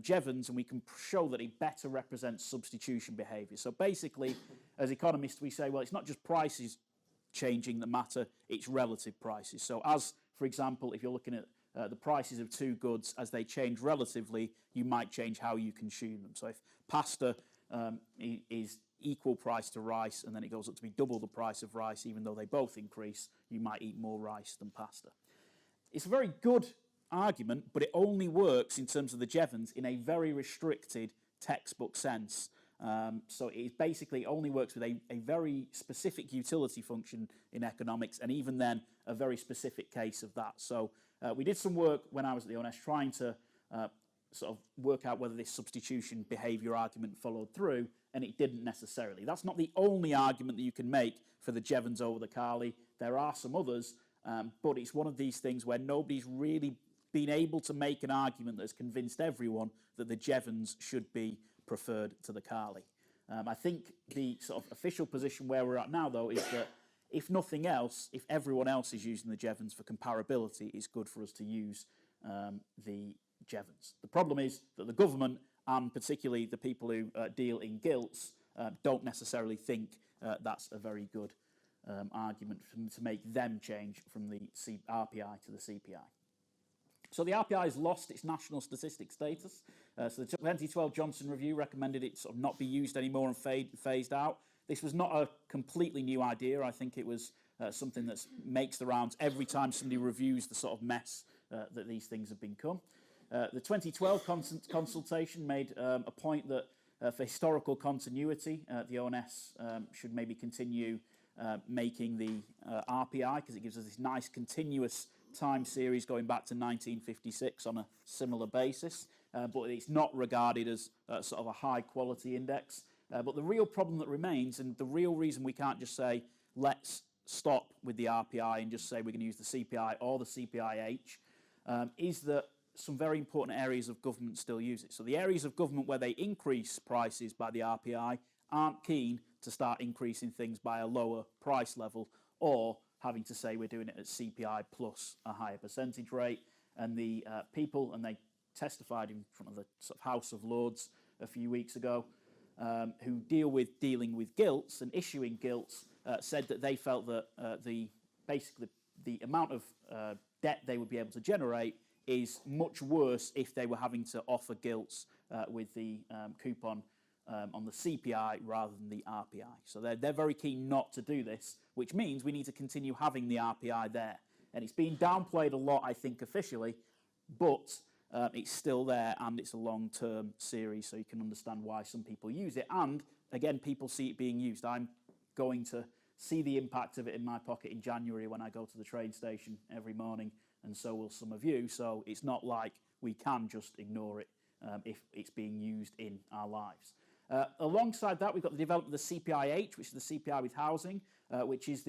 Jevens and we can show that it better represents substitution behaviour. So basically, as economists, we say, well, it's not just prices changing that matter, it's relative prices. So as, for example, if you're looking at the prices of two goods, as they change relatively, you might change how you consume them. So if pasta is equal price to rice and then it goes up to be double the price of rice, even though they both increase, you might eat more rice than pasta. It's a very good argument, but it only works in terms of the Jevens in a very restricted textbook sense. So it basically only works with a very specific utility function in economics, and even then a very specific case of that. So we did some work when I was at the ONS trying to sort of work out whether this substitution behaviour argument followed through, and it didn't necessarily. That's not the only argument that you can make for the Jevens over the Carly. There are some others, but it's one of these things where nobody's really been able to make an argument that's convinced everyone that the Jevens should be preferred to the Carly. I think the sort of official position where we're at now, though, is that if nothing else, if everyone else is using the Jevens for comparability, it's good for us to use the Jevens. The problem is that the government, and particularly the people who deal in gilts, don't necessarily think that's a very good argument to make them change from the RPI to the CPI. So the RPI has lost its national statistic status. So the 2012 Johnson Review recommended it sort of not be used anymore and phased out. This was not a completely new idea. I think it was something that makes the rounds every time somebody reviews the sort of mess that these things have become. The 2012 consultation made a point that for historical continuity, the ONS should maybe continue making the RPI, because it gives us this nice continuous time series going back to 1956 on a similar basis, but it's not regarded as sort of a high quality index. But the real problem that remains, and the real reason we can't just say let's stop with the RPI and just say we're going to use the CPI or the CPIH, is that some very important areas of government still use it. So the areas of government where they increase prices by the RPI aren't keen to start increasing things by a lower price level, or having to say we're doing it at CPI plus a higher percentage rate. And the people, and they testified in front of the sort of House of Lords a few weeks ago, who dealing with gilts and issuing gilts, said that they felt that basically the amount of debt they would be able to generate is much worse if they were having to offer gilts with the coupon on the CPI rather than the RPI. So they're very keen not to do this, which means we need to continue having the RPI there. And it's been downplayed a lot, I think, officially, but it's still there, and it's a long-term series, so you can understand why some people use it. And, again, people see it being used. I'm going to see the impact of it in my pocket in January when I go to the train station every morning, and so will some of you. So it's not like we can just ignore it if it's being used in our lives. Alongside that, we've got the development of the CPIH, which is the CPI with housing, which is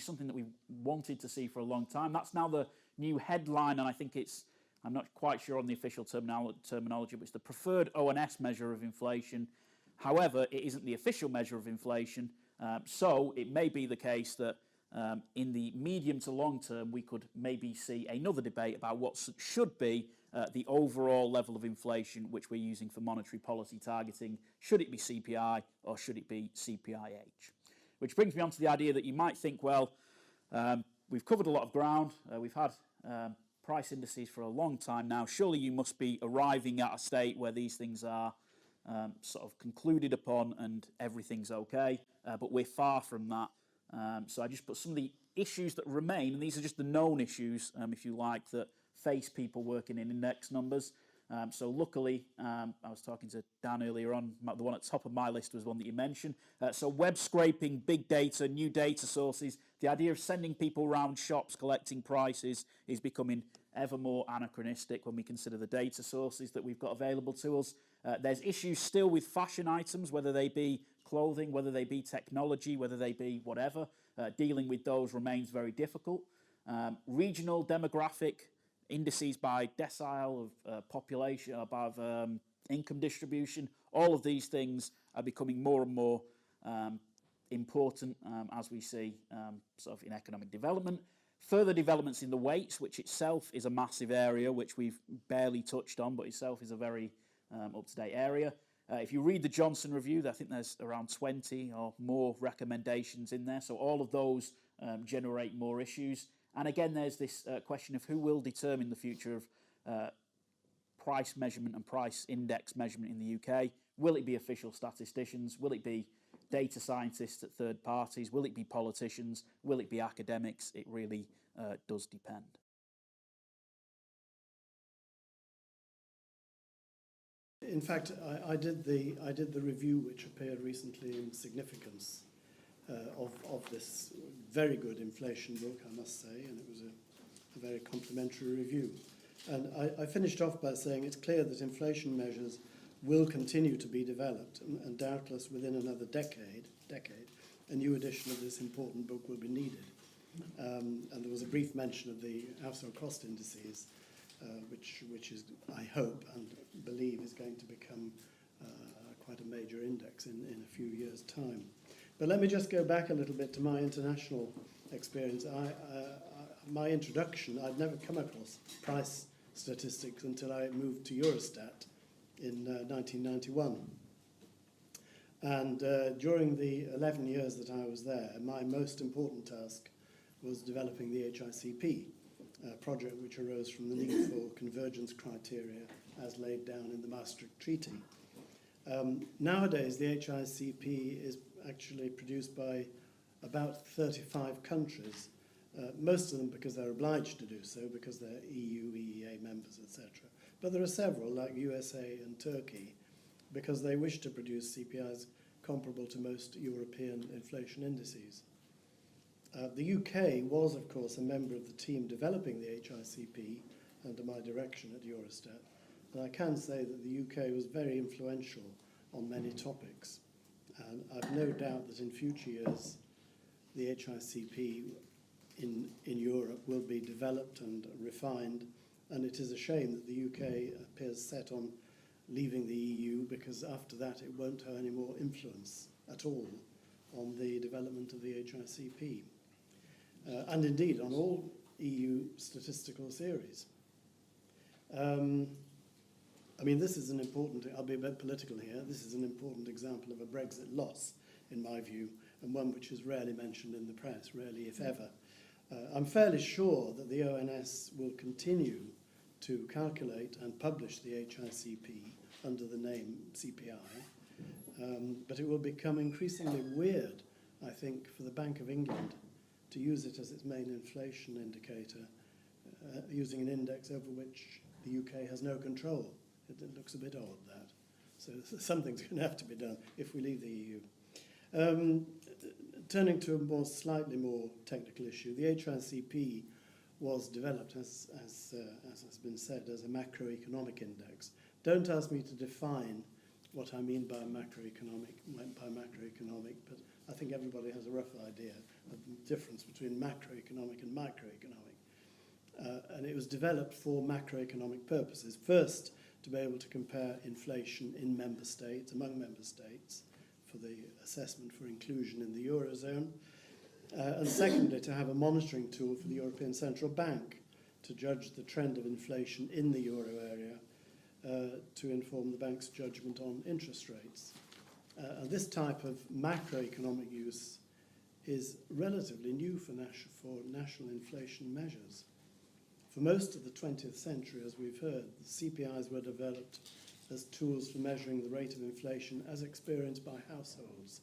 something that we've wanted to see for a long time. That's now the new headline, and I think I'm not quite sure on the official terminology, but it's the preferred ONS measure of inflation. However, it isn't the official measure of inflation, so it may be the case that In the medium to long term, we could maybe see another debate about what should be the overall level of inflation which we're using for monetary policy targeting. Should it be CPI or should it be CPIH? Which brings me on to the idea that you might think, well, we've covered a lot of ground. We've had price indices for a long time now. Surely you must be arriving at a state where these things are sort of concluded upon and everything's okay. But we're far from that. So I just put some of the issues that remain, and these are just the known issues, if you like, that face people working in index numbers. So luckily, I was talking to Dan earlier on, the one at the top of my list was one that you mentioned. So web scraping, big data, new data sources, the idea of sending people around shops collecting prices is becoming ever more anachronistic when we consider the data sources that we've got available to us. There's issues still with fashion items, whether they be clothing, whether they be technology, whether they be whatever. Dealing with those remains very difficult. Regional demographic indices by decile of population, above income distribution, all of these things are becoming more and more important as we see sort of in economic development. Further developments in the weights, which itself is a massive area, which we've barely touched on, but itself is a very up-to-date area. If you read the Johnson Review, I think there's around 20 or more recommendations in there, so all of those generate more issues. And again, there's this question of who will determine the future of price measurement and price index measurement in the UK. Will it be official statisticians? Will it be data scientists at third parties? Will it be politicians? Will it be academics? It really does depend. In fact, I did the review which appeared recently in Significance of this very good inflation book, I must say, and it was a very complimentary review. And I finished off by saying it's clear that inflation measures will continue to be developed, and doubtless within another decade, a new edition of this important book will be needed. And there was a brief mention of the household cost indices, which is, I hope and believe, is going to become quite a major index in a few years' time. But let me just go back a little bit to my international experience. My introduction, I'd never come across price statistics until I moved to Eurostat in 1991. And during the 11 years that I was there, my most important task was developing the HICP, a project which arose from the need for convergence criteria as laid down in the Maastricht Treaty. Nowadays, the HICP is actually produced by about 35 countries, most of them because they're obliged to do so, because they're EU, EEA members, etc. But there are several, like USA and Turkey, because they wish to produce CPIs comparable to most European inflation indices. The UK was, of course, a member of the team developing the HICP under my direction at Eurostat, and I can say that the UK was very influential on many topics. And I've no doubt that in future years, the HICP in Europe will be developed and refined, and it is a shame that the UK appears set on leaving the EU, because after that it won't have any more influence at all on the development of the HICP. And indeed on all EU statistical series. I mean, this is an important, I'll be a bit political here, this is an important example of a Brexit loss, in my view, and one which is rarely mentioned in the press, rarely if ever. I'm fairly sure that the ONS will continue to calculate and publish the HICP under the name CPI, but it will become increasingly weird, I think, for the Bank of England to use it as its main inflation indicator, using an index over which the UK has no control. It looks a bit odd, that. So something's going to have to be done if we leave the EU. Turning to a slightly more technical issue, the HICP was developed, as has been said, as a macroeconomic index. Don't ask me to define what I mean by macroeconomic, but I think everybody has a rough idea of the difference between macroeconomic and microeconomic. And it was developed for macroeconomic purposes. First, to be able to compare inflation in member states, among member states, for the assessment for inclusion in the Eurozone. And secondly, to have a monitoring tool for the European Central Bank to judge the trend of inflation in the euro area to inform the bank's judgment on interest rates. And this type of macroeconomic use is relatively new for national inflation measures. For most of the 20th century, as we've heard, the CPIs were developed as tools for measuring the rate of inflation as experienced by households.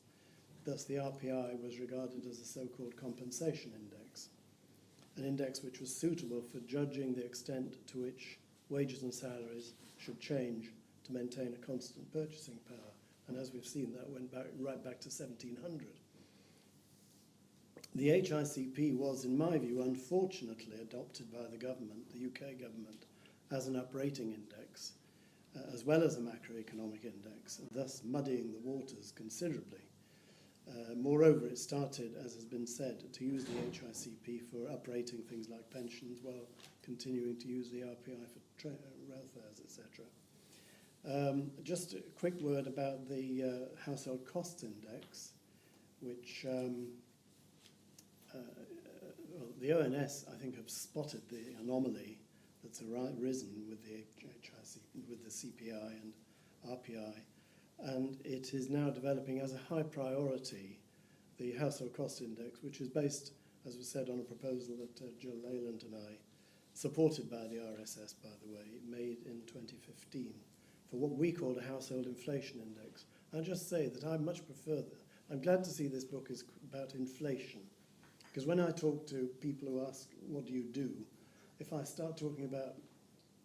Thus, the RPI was regarded as a so-called compensation index, an index which was suitable for judging the extent to which wages and salaries should change to maintain a constant purchasing power. And as we've seen, that went right back to 1700. The HICP was, in my view, unfortunately adopted by the government, the UK government, as an uprating index, as well as a macroeconomic index, and thus muddying the waters considerably. Moreover, it started, as has been said, to use the HICP for uprating things like pensions while continuing to use the RPI for rail fares, etc. Just a quick word about the Household Cost Index, which well, the ONS, I think, have spotted the anomaly that's arisen with the HICP, with the CPI and RPI, and it is now developing as a high priority the Household Cost Index, which is based, as was said, on a proposal that Jill Leyland and I, supported by the RSS, by the way, made in 2015 for what we called a Household Inflation Index. I'll just say that I much prefer that. I'm glad to see this book is about inflation, because when I talk to people who ask, what do you do? If I start talking about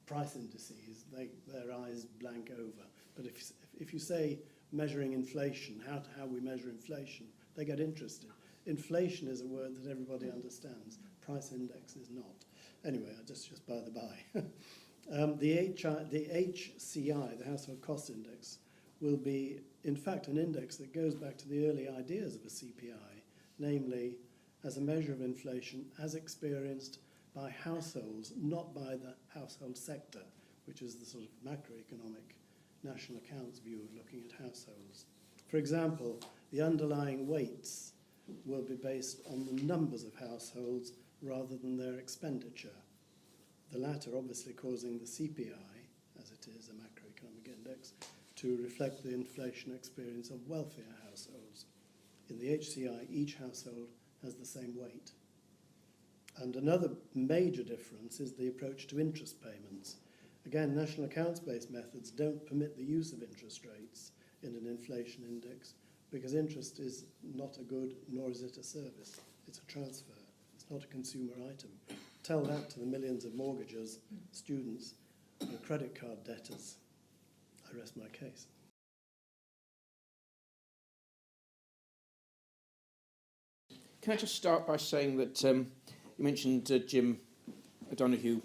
price indices, their eyes blank over. But if you say measuring inflation, how we measure inflation, they get interested. Inflation is a word that everybody understands. Price index is not. Anyway, just by the by. The HCI, the Household Cost Index, will be, in fact, an index that goes back to the early ideas of a CPI, namely as a measure of inflation as experienced by households, not by the household sector, which is the sort of macroeconomic national accounts view of looking at households. For example, the underlying weights will be based on the numbers of households rather than their expenditure. The latter obviously causing the CPI, as it is a macroeconomic index, to reflect the inflation experience of wealthier households. In the HCI, each household has the same weight. And another major difference is the approach to interest payments. Again, national accounts-based methods don't permit the use of interest rates in an inflation index because interest is not a good, nor is it a service. It's a transfer. It's not a consumer item. Tell that to the millions of mortgagors, students, and credit card debtors. I rest my case. Can I just start by saying that you mentioned Jim O'Donoghue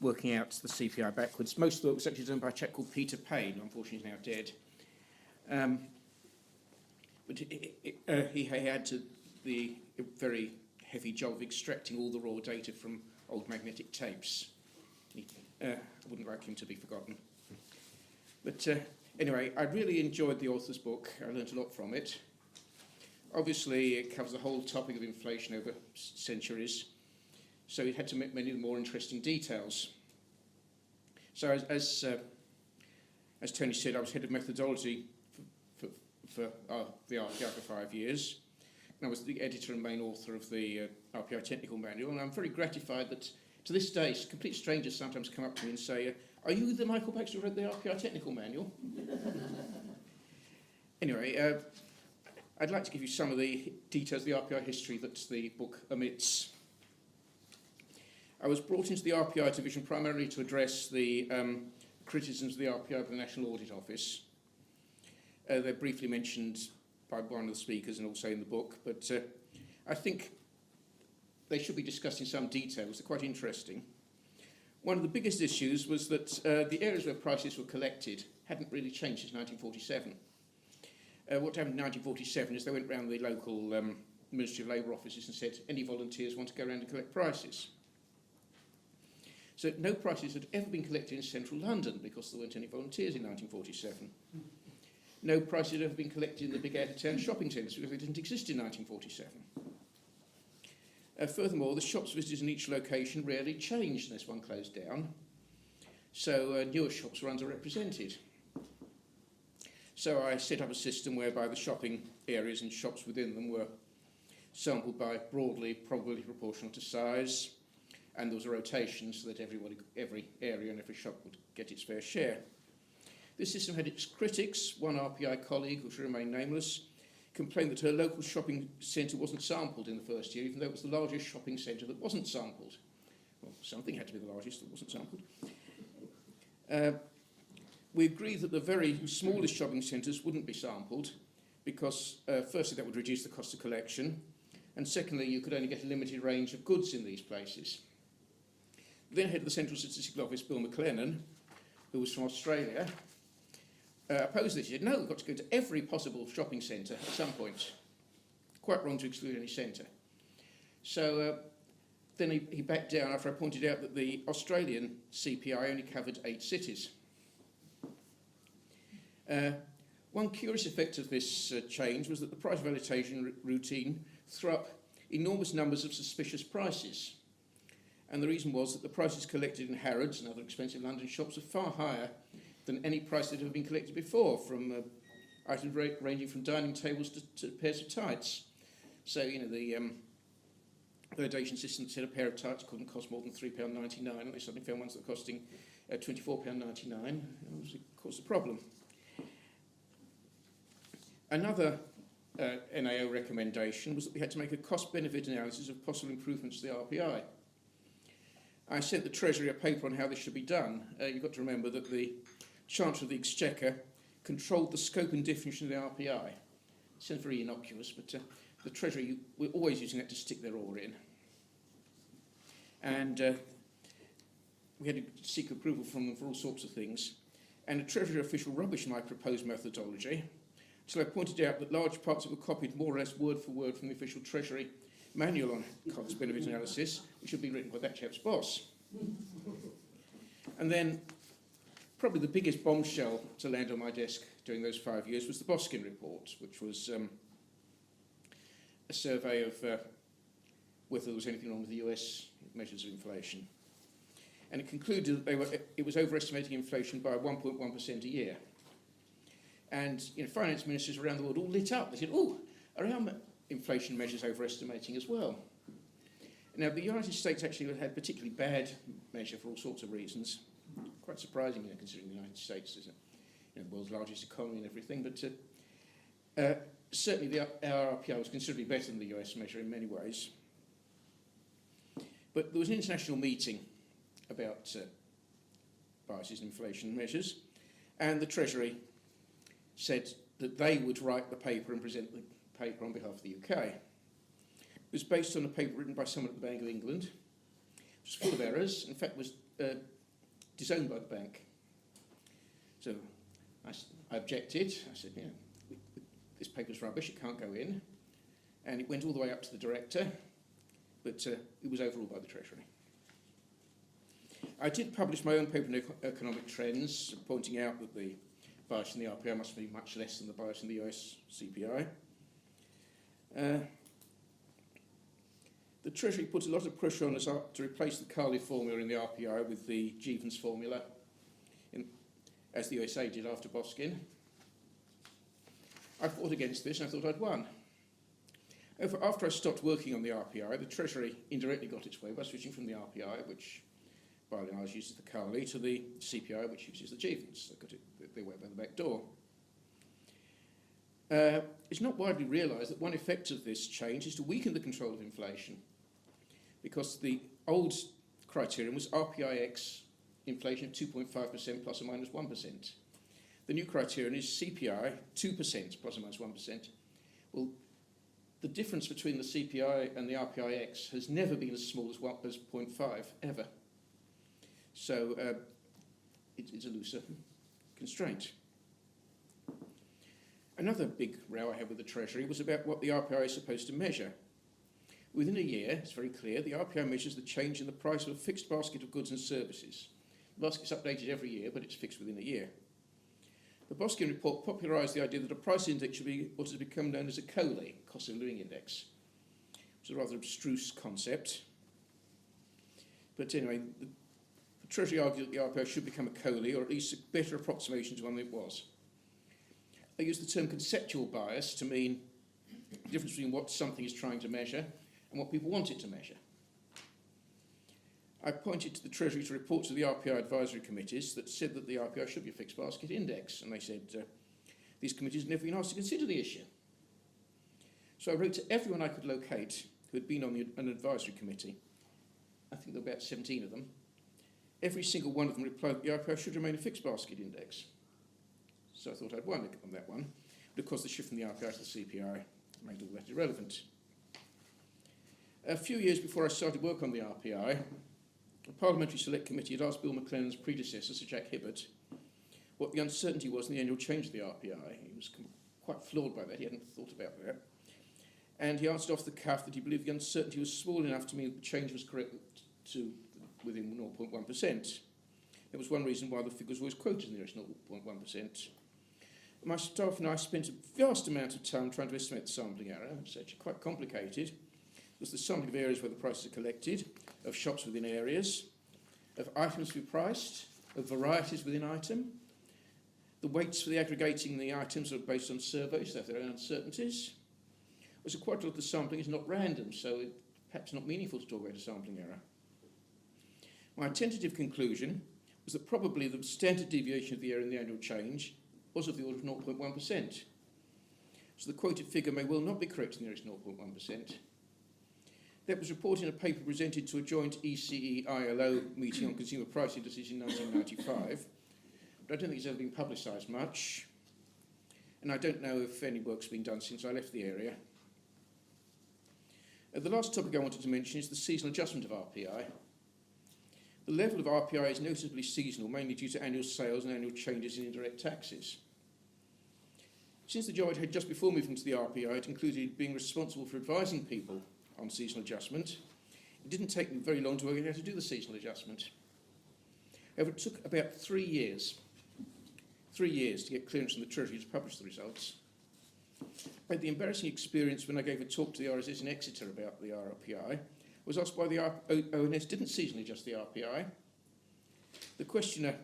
working out the CPI backwards. Most of the work was actually done by a chap called Peter Payne, unfortunately he's now dead. But he had the very heavy job of extracting all the raw data from old magnetic tapes. I wouldn't like him to be forgotten. But anyway, I really enjoyed the author's book. I learned a lot from it. Obviously, it covers the whole topic of inflation over centuries, so it had to make many more interesting details. So as Tony said, I was head of methodology for the RPI for 5 years. And I was the editor and main author of the RPI technical manual, and I'm very gratified that to this day, complete strangers sometimes come up to me and say, are you the Michael Baxter who read the RPI technical manual? Anyway, I'd like to give you some of the details of the RPI history that the book omits. I was brought into the RPI division primarily to address the criticisms of the RPI by the National Audit Office. They're briefly mentioned by one of the speakers and also in the book, but I think they should be discussed in some detail because they're quite interesting. One of the biggest issues was that the areas where prices were collected hadn't really changed since 1947. What happened in 1947 is they went round the local Ministry of Labour offices and said, any volunteers want to go around and collect prices? So no prices had ever been collected in central London because there weren't any volunteers in 1947. No prices had ever been collected in the big out-of-town shopping centres because they didn't exist in 1947. Furthermore, the shops visited in each location rarely changed unless one closed down, so newer shops were underrepresented. So I set up a system whereby the shopping areas and shops within them were sampled by broadly, probably proportional to size, and there was a rotation so that every area and every shop would get its fair share. This system had its critics. One RPI colleague, who should remain nameless, complained that her local shopping centre wasn't sampled in the first year, even though it was the largest shopping centre that wasn't sampled. Well, something had to be the largest that wasn't sampled. We agreed that the very smallest shopping centres wouldn't be sampled because, firstly, that would reduce the cost of collection, and secondly, you could only get a limited range of goods in these places. Then head of the Central Statistical Office, Bill McLennan, who was from Australia, opposed this. He said, no, we've got to go to every possible shopping centre at some point. Quite wrong to exclude any centre. So then he backed down after I pointed out that the Australian CPI only covered 8 cities. One curious effect of this change was that the price validation routine threw up enormous numbers of suspicious prices. And the reason was that the prices collected in Harrods and other expensive London shops are far higher than any price that had been collected before, from items ranging from dining tables to pairs of tights. So, you know, the validation system said a pair of tights couldn't cost more than £3.99, and they suddenly found ones that were costing £24.99, and obviously caused a problem. Another NAO recommendation was that we had to make a cost-benefit analysis of possible improvements to the RPI. I sent the Treasury a paper on how this should be done. You've got to remember that the Chancellor of the Exchequer controlled the scope and definition of the RPI. It sounds very innocuous, but the Treasury were always using that to stick their oar in. And we had to seek approval from them for all sorts of things. And a Treasury official rubbished my proposed methodology, so I pointed out that large parts of it were copied more or less word for word from the official Treasury manual on cost-benefit analysis, which had been written by that chap's boss. And then, probably the biggest bombshell to land on my desk during those 5 years was the Boskin report, which was a survey of whether there was anything wrong with the US measures of inflation. And it concluded that it was overestimating inflation by 1.1% a year. And finance ministers around the world all lit up. They said, oh, are our inflation measures overestimating as well? Now, the United States actually had a particularly bad measure for all sorts of reasons. Quite surprising, considering the United States is the world's largest economy and everything. But certainly our RPI was considerably better than the US measure in many ways. But there was an international meeting about biases and inflation measures, and the Treasury said that they would write the paper and present the paper on behalf of the UK. It was based on a paper written by someone at the Bank of England. It was full of errors. In fact, was disowned by the bank. So I objected. I said, this paper's rubbish, it can't go in. And it went all the way up to the director, but it was overruled by the Treasury. I did publish my own paper on economic trends, pointing out that the bias in the RPI must be much less than the bias in the US CPI. The Treasury put a lot of pressure on us to replace the Carley formula in the RPI with the Jevens formula, as the USA did after Boskin. I fought against this and I thought I'd won. After I stopped working on the RPI, the Treasury indirectly got its way by switching from the RPI, which by and large uses the Carley, to the CPI, which uses the Jevens. They got it their way by the back door. It's not widely realised that one effect of this change is to weaken the control of inflation, because the old criterion was RPIX inflation of 2.5% plus or minus 1%. The new criterion is CPI 2% plus or minus 1%. Well, the difference between the CPI and the RPIX has never been as small as 0.5 ever. So it's a looser constraint. Another big row I had with the Treasury was about what the RPI is supposed to measure. Within a year, it's very clear, the RPI measures the change in the price of a fixed basket of goods and services. The basket's updated every year, but it's fixed within a year. The Boskin report popularised the idea that a price index should be what has become known as a COLI, cost of living index, It's a rather abstruse concept. But anyway, the Treasury argued that the RPI should become a COLI, or at least a better approximation to one that it was. I use the term conceptual bias to mean the difference between what something is trying to measure and what people want it to measure. I pointed to the Treasury to reports of the RPI advisory committees that said that the RPI should be a fixed basket index, and they said these committees had never been asked to consider the issue. So I wrote to everyone I could locate who had been on an advisory committee. I think there were about 17 of them. Every single one of them replied that the RPI should remain a fixed basket index. So I thought I'd won on that one. But of course the shift from the RPI to the CPI made all that irrelevant. A few years before I started work on the RPI, a Parliamentary Select Committee had asked Bill McLennan's predecessor, Sir Jack Hibbert, what the uncertainty was in the annual change of the RPI. He was quite floored by that. He hadn't thought about that. And he answered off the cuff that he believed the uncertainty was small enough to mean that the change was correct to within 0.1%. There was one reason why the figure was always quoted in there as 0.1%. My staff and I spent a vast amount of time trying to estimate the sampling error. It's actually quite complicated. There's the sampling of areas where the prices are collected, of shops within areas, of items to be priced, of varieties within item. The weights for the aggregating the items are based on surveys, so have their own uncertainties. Also, quite a lot of the sampling is not random, so it's perhaps not meaningful to talk about a sampling error. My tentative conclusion was that probably the standard deviation of the error in the annual change was of the order of 0.1%. So the quoted figure may well not be correct in the area of 0.1%. That was reported in a paper presented to a joint ECE-ILO meeting on consumer price indices in 1995. But I don't think it's ever been publicised much. And I don't know if any work's been done since I left the area. The last topic I wanted to mention is the seasonal adjustment of RPI. The level of RPI is noticeably seasonal, mainly due to annual sales and annual changes in indirect taxes. Since the job I'd had just before moving to the RPI, it included being responsible for advising people on seasonal adjustment. It didn't take me very long to work out how to do the seasonal adjustment. However, it took about 3 years. 3 years to get clearance from the Treasury to publish the results. I had the embarrassing experience when I gave a talk to the RSS in Exeter about the RPI. I was asked why the ONS didn't seasonally adjust the RPI. The questioner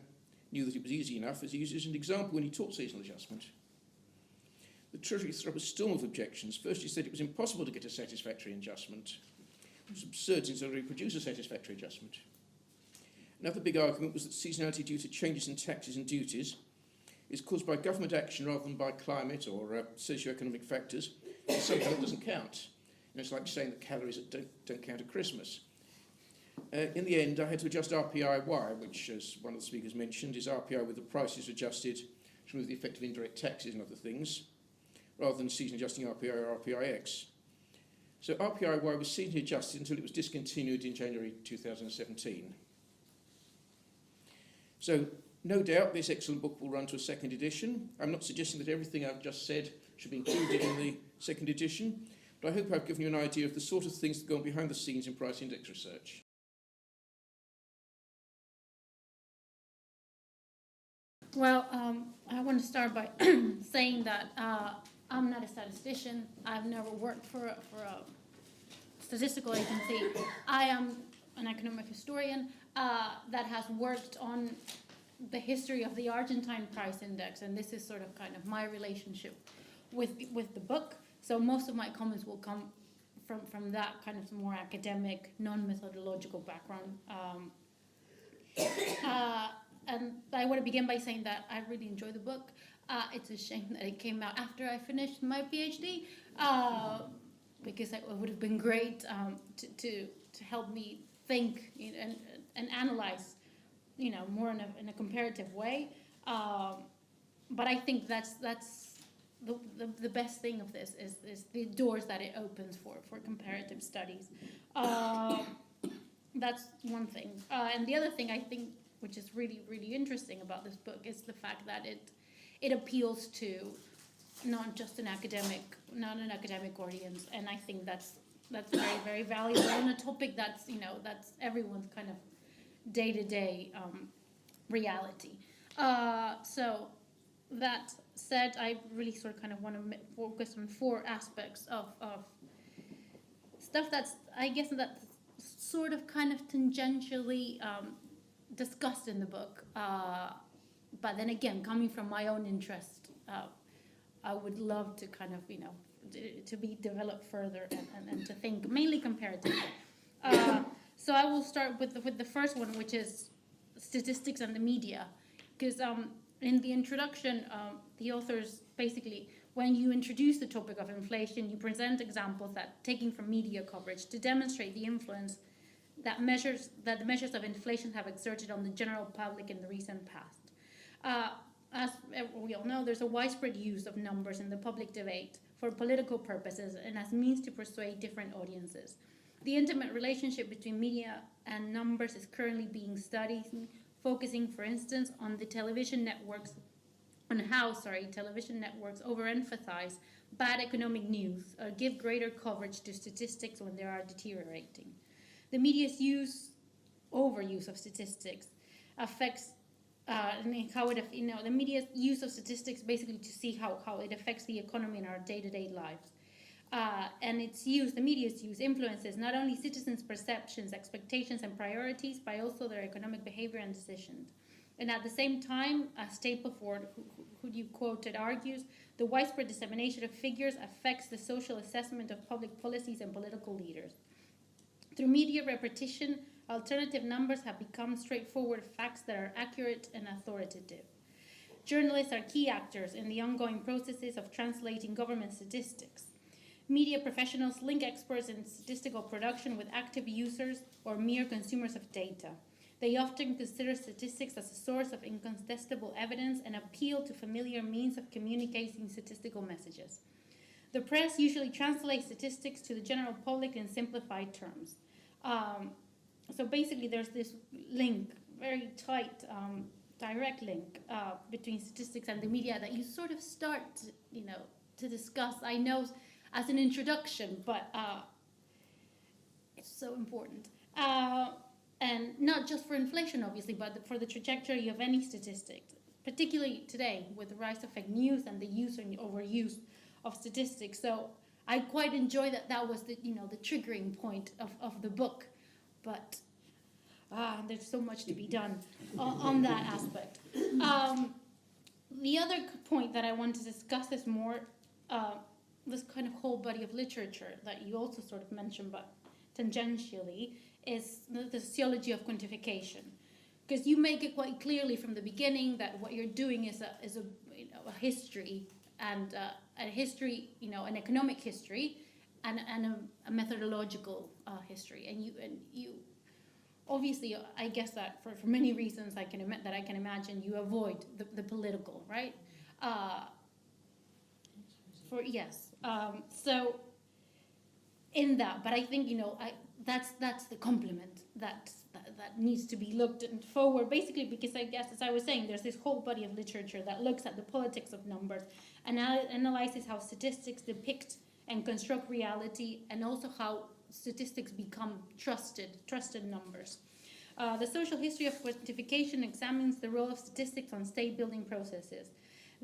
knew that it was easy enough, as he used it as an example when he taught seasonal adjustment. The Treasury threw up a storm of objections. First, he said it was impossible to get a satisfactory adjustment. It was absurd since they already produced a satisfactory adjustment. Another big argument was that seasonality due to changes in taxes and duties is caused by government action rather than by climate or socio-economic factors. Somehow it doesn't count. It's like saying that calories don't count at Christmas. In the end, I had to adjust RPI-Y, which, as one of the speakers mentioned, is RPI with the prices adjusted to remove the effect of indirect taxes and other things, rather than seasonally adjusting RPI or RPIX. So RPI-Y was seasonally adjusted until it was discontinued in January 2017. So no doubt this excellent book will run to a second edition. I'm not suggesting that everything I've just said should be included in the second edition, but I hope I've given you an idea of the sort of things that go on behind the scenes in price index research. Well, I want to start by saying that I'm not a statistician. I've never worked for a statistical agency. I am an economic historian that has worked on the history of the Argentine price index, and this is sort of kind of my relationship with the book. So most of my comments will come from that kind of more academic, non-methodological background. And I want to begin by saying that I really enjoy the book. It's a shame that it came out after I finished my PhD, because it would have been great to help me think and analyze, more in a comparative way. But I think that's the best thing of this is the doors that it opens for comparative studies. That's one thing. And the other thing I think, which is really, really interesting about this book, is the fact that it appeals to not just an academic audience, and I think that's very, very valuable on a topic that's everyone's kind of day-to-day reality. So that said, I really sort of kind of want to focus on 4 aspects of stuff that's, I guess, that's sort of kind of tangentially discussed in the book. But then again, coming from my own interest, I would love to kind of, to be developed further and to think mainly comparatively. So I will start with the first one, which is statistics and the media. Because in the introduction, the authors basically, when you introduce the topic of inflation, you present examples that taking from media coverage to demonstrate the influence that the measures of inflation have exerted on the general public in the recent past. As we all know, there's a widespread use of numbers in the public debate for political purposes and as means to persuade different audiences. The intimate relationship between media and numbers is currently being studied, focusing, for instance, on the television networks, on how, television networks overemphasize bad economic news or give greater coverage to statistics when they are deteriorating. The media's overuse of statistics affects how it, the media's use of statistics basically to see how it affects the economy in our day-to-day lives. And the media's use influences not only citizens' perceptions, expectations, and priorities, but also their economic behavior and decisions. And at the same time, as Stapleford, who you quoted, argues, the widespread dissemination of figures affects the social assessment of public policies and political leaders. Through media repetition, alternative numbers have become straightforward facts that are accurate and authoritative. Journalists are key actors in the ongoing processes of translating government statistics. Media professionals link experts in statistical production with active users or mere consumers of data. They often consider statistics as a source of incontestable evidence and appeal to familiar means of communicating statistical messages. The press usually translates statistics to the general public in simplified terms. So basically there's this link, very tight, direct link between statistics and the media that you sort of start, to discuss, I know, as an introduction, but it's so important. And not just for inflation, obviously, but for the trajectory of any statistics, particularly today with the rise of fake news and the use and overuse of statistics. So I quite enjoy that was the triggering point of the book, but there's so much to be done on that aspect. The other point that I want to discuss is more this kind of whole body of literature that you also sort of mentioned, but tangentially, is the sociology of quantification. Because you make it quite clearly from the beginning that what you're doing is a history, and a history, an economic history, and a methodological history. And you obviously, I guess that for many reasons I can imagine, you avoid the political, right? So in that, but I think that's the complement that needs to be looked at forward, basically, because I guess, as I was saying, there's this whole body of literature that looks at the politics of numbers and analyzes how statistics depict and construct reality, and also how statistics become trusted numbers. The social history of quantification examines the role of statistics on state-building processes.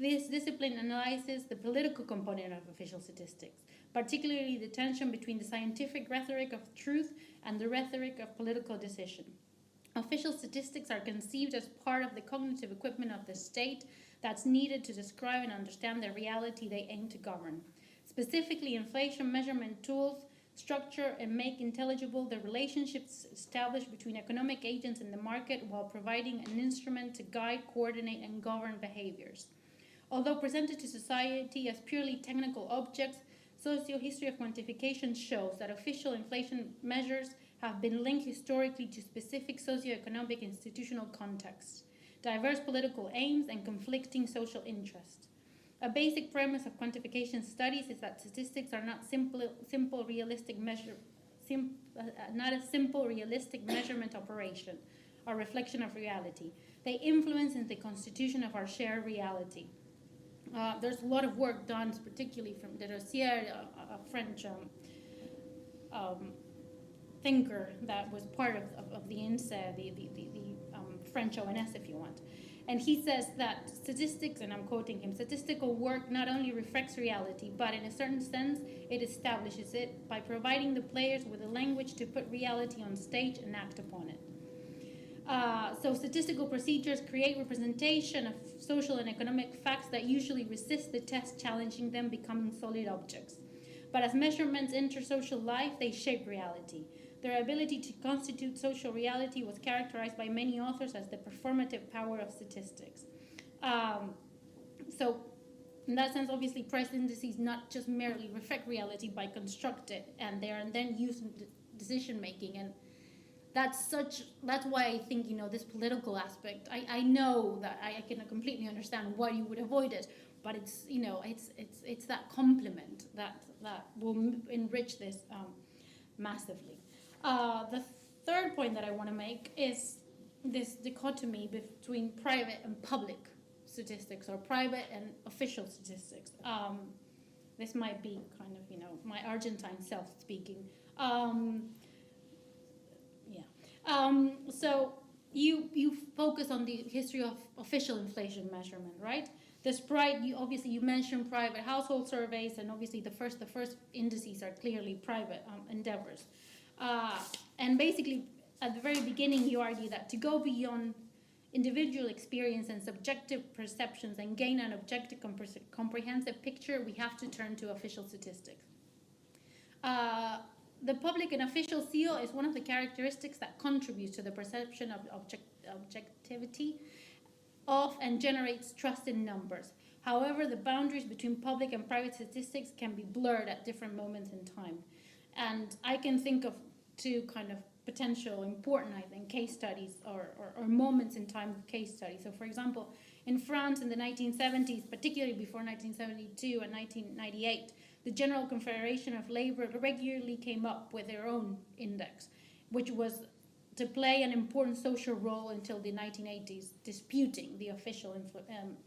This discipline analyzes the political component of official statistics, particularly the tension between the scientific rhetoric of truth and the rhetoric of political decision. Official statistics are conceived as part of the cognitive equipment of the state that's needed to describe and understand the reality they aim to govern. Specifically, inflation measurement tools structure and make intelligible the relationships established between economic agents in the market while providing an instrument to guide, coordinate, and govern behaviors. Although presented to society as purely technical objects, socio-history of quantification shows that official inflation measures have been linked historically to specific socio-economic institutional contexts, diverse political aims, and conflicting social interests. A basic premise of quantification studies is that statistics are not not a simple realistic measurement operation or reflection of reality. They influence in the constitution of our shared reality. There's a lot of work done, particularly from de Rossier, a French thinker that was part of the INSEE, the French ONS, if you want. And he says that statistics, and I'm quoting him, statistical work not only reflects reality, but in a certain sense, it establishes it by providing the players with a language to put reality on stage and act upon it. So statistical procedures create representation of social and economic facts that usually resist the test, challenging them becoming solid objects. But as measurements enter social life, they shape reality. Their ability to constitute social reality was characterized by many authors as the performative power of statistics. So in that sense, obviously, price indices not just merely reflect reality, but construct it, and they are then used in decision making. And that's why I think, this political aspect, I know that I can completely understand why you would avoid it, but it's, it's that complement that will enrich this massively. The third point that I want to make is this dichotomy between private and public statistics, or private and official statistics. This might be kind of, my Argentine self speaking. So you focus on the history of official inflation measurement, right? You mentioned private household surveys, and obviously the first indices are clearly private endeavors. And basically, at the very beginning, you argue that to go beyond individual experience and subjective perceptions and gain an objective, comprehensive picture, we have to turn to official statistics. The public and official seal is one of the characteristics that contributes to the perception of objectivity of and generates trust in numbers. However, the boundaries between public and private statistics can be blurred at different moments in time. And I can think of two kind of potential important, I think, case studies or moments in time of case studies. So, for example, in France in the 1970s, particularly before 1972 and 1998, the General Confederation of Labor regularly came up with their own index, which was to play an important social role until the 1980s, disputing the official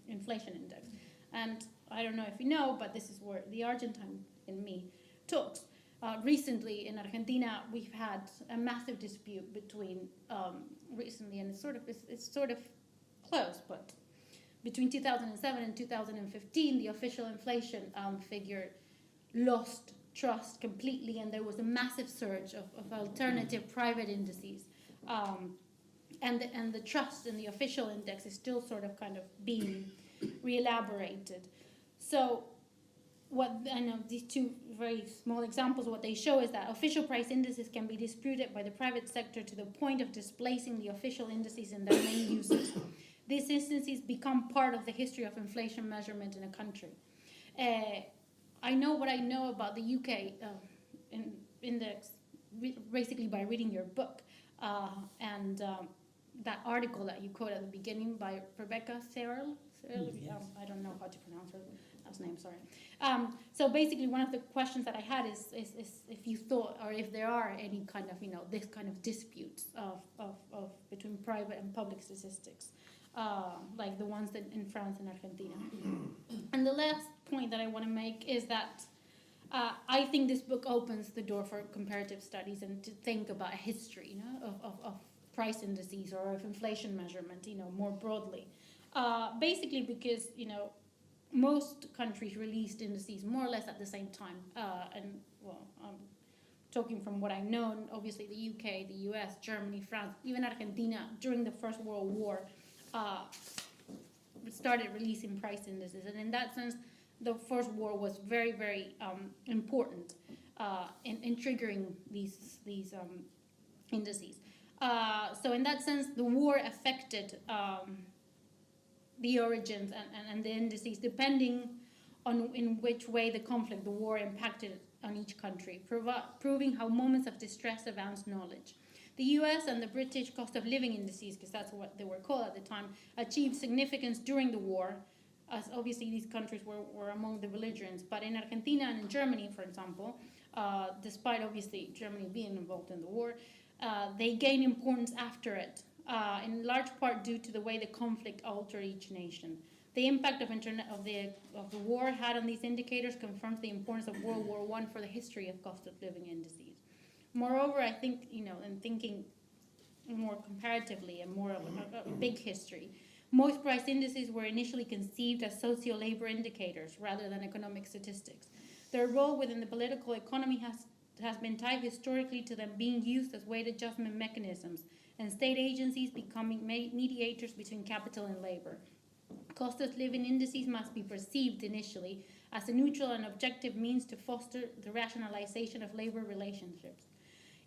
inflation index. And I don't know if you know, but this is where the Argentine in me talks. Recently in Argentina, we've had a massive dispute between, recently, and it's sort of close, but between 2007 and 2015, the official inflation figure lost trust completely, and there was a massive surge of alternative private indices. And the trust in the official index is still sort of kind of being re-elaborated. So what I know, these two very small examples, what they show is that official price indices can be disputed by the private sector to the point of displacing the official indices in their main uses. These instances become part of the history of inflation measurement in a country. I know what I know about the UK index basically by reading your book and that article that you quote at the beginning by Rebecca Searle. Yes. I don't know how to pronounce her last name, sorry. So basically one of the questions that I had is if you thought, or if there are any kind of, this kind of disputes of between private and public statistics, like the ones that in France and Argentina. And the last point that I want to make is that I think this book opens the door for comparative studies and to think about a history, of price indices or of inflation measurement, more broadly. Basically because, most countries released indices more or less at the same time. I'm talking from what I've known, obviously the UK, the US, Germany, France, even Argentina, during the First World War, started releasing price indices. And in that sense, the First War was very, very important in triggering these indices. So in that sense, the war affected the origins and the indices, depending on in which way the war impacted on each country, proving how moments of distress advanced knowledge. The US and the British cost of living indices, because that's what they were called at the time, achieved significance during the war, as obviously these countries were among the belligerents. But in Argentina and in Germany, for example, despite obviously Germany being involved in the war, they gained importance after it, in large part due to the way the conflict altered each nation. The impact of the war had on these indicators confirms the importance of World War I for the history of cost of living indices. Moreover, I think, in thinking more comparatively and more of a big history, Most price indices were initially conceived as socio-labor indicators rather than economic statistics. Their role within the political economy has been tied historically to them being used as weight adjustment mechanisms and state agencies becoming mediators between capital and labor. Cost of living indices must be perceived initially as a neutral and objective means to foster the rationalization of labor relationships.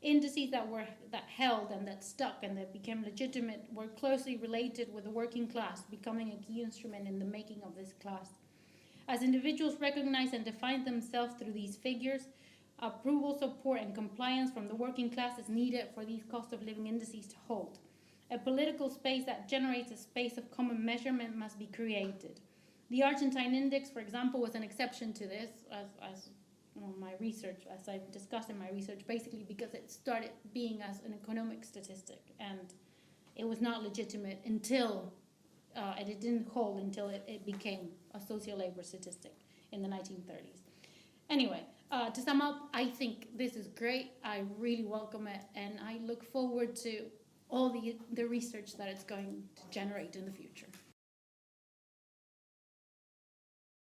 Indices that held and that stuck and that became legitimate were closely related with the working class, becoming a key instrument in the making of this class. As individuals recognize and define themselves through these figures, approval, support, and compliance from the working class is needed for these cost of living indices to hold. A political space that generates a space of common measurement must be created. The Argentine index, for example, was an exception to this, as my research, as I've discussed in my research, basically because it started being as an economic statistic, and it was not legitimate until, and it didn't hold until it became a socio-labor statistic in the 1930s. Anyway, to sum up, I think this is great. I really welcome it, and I look forward to all the research that it's going to generate in the future.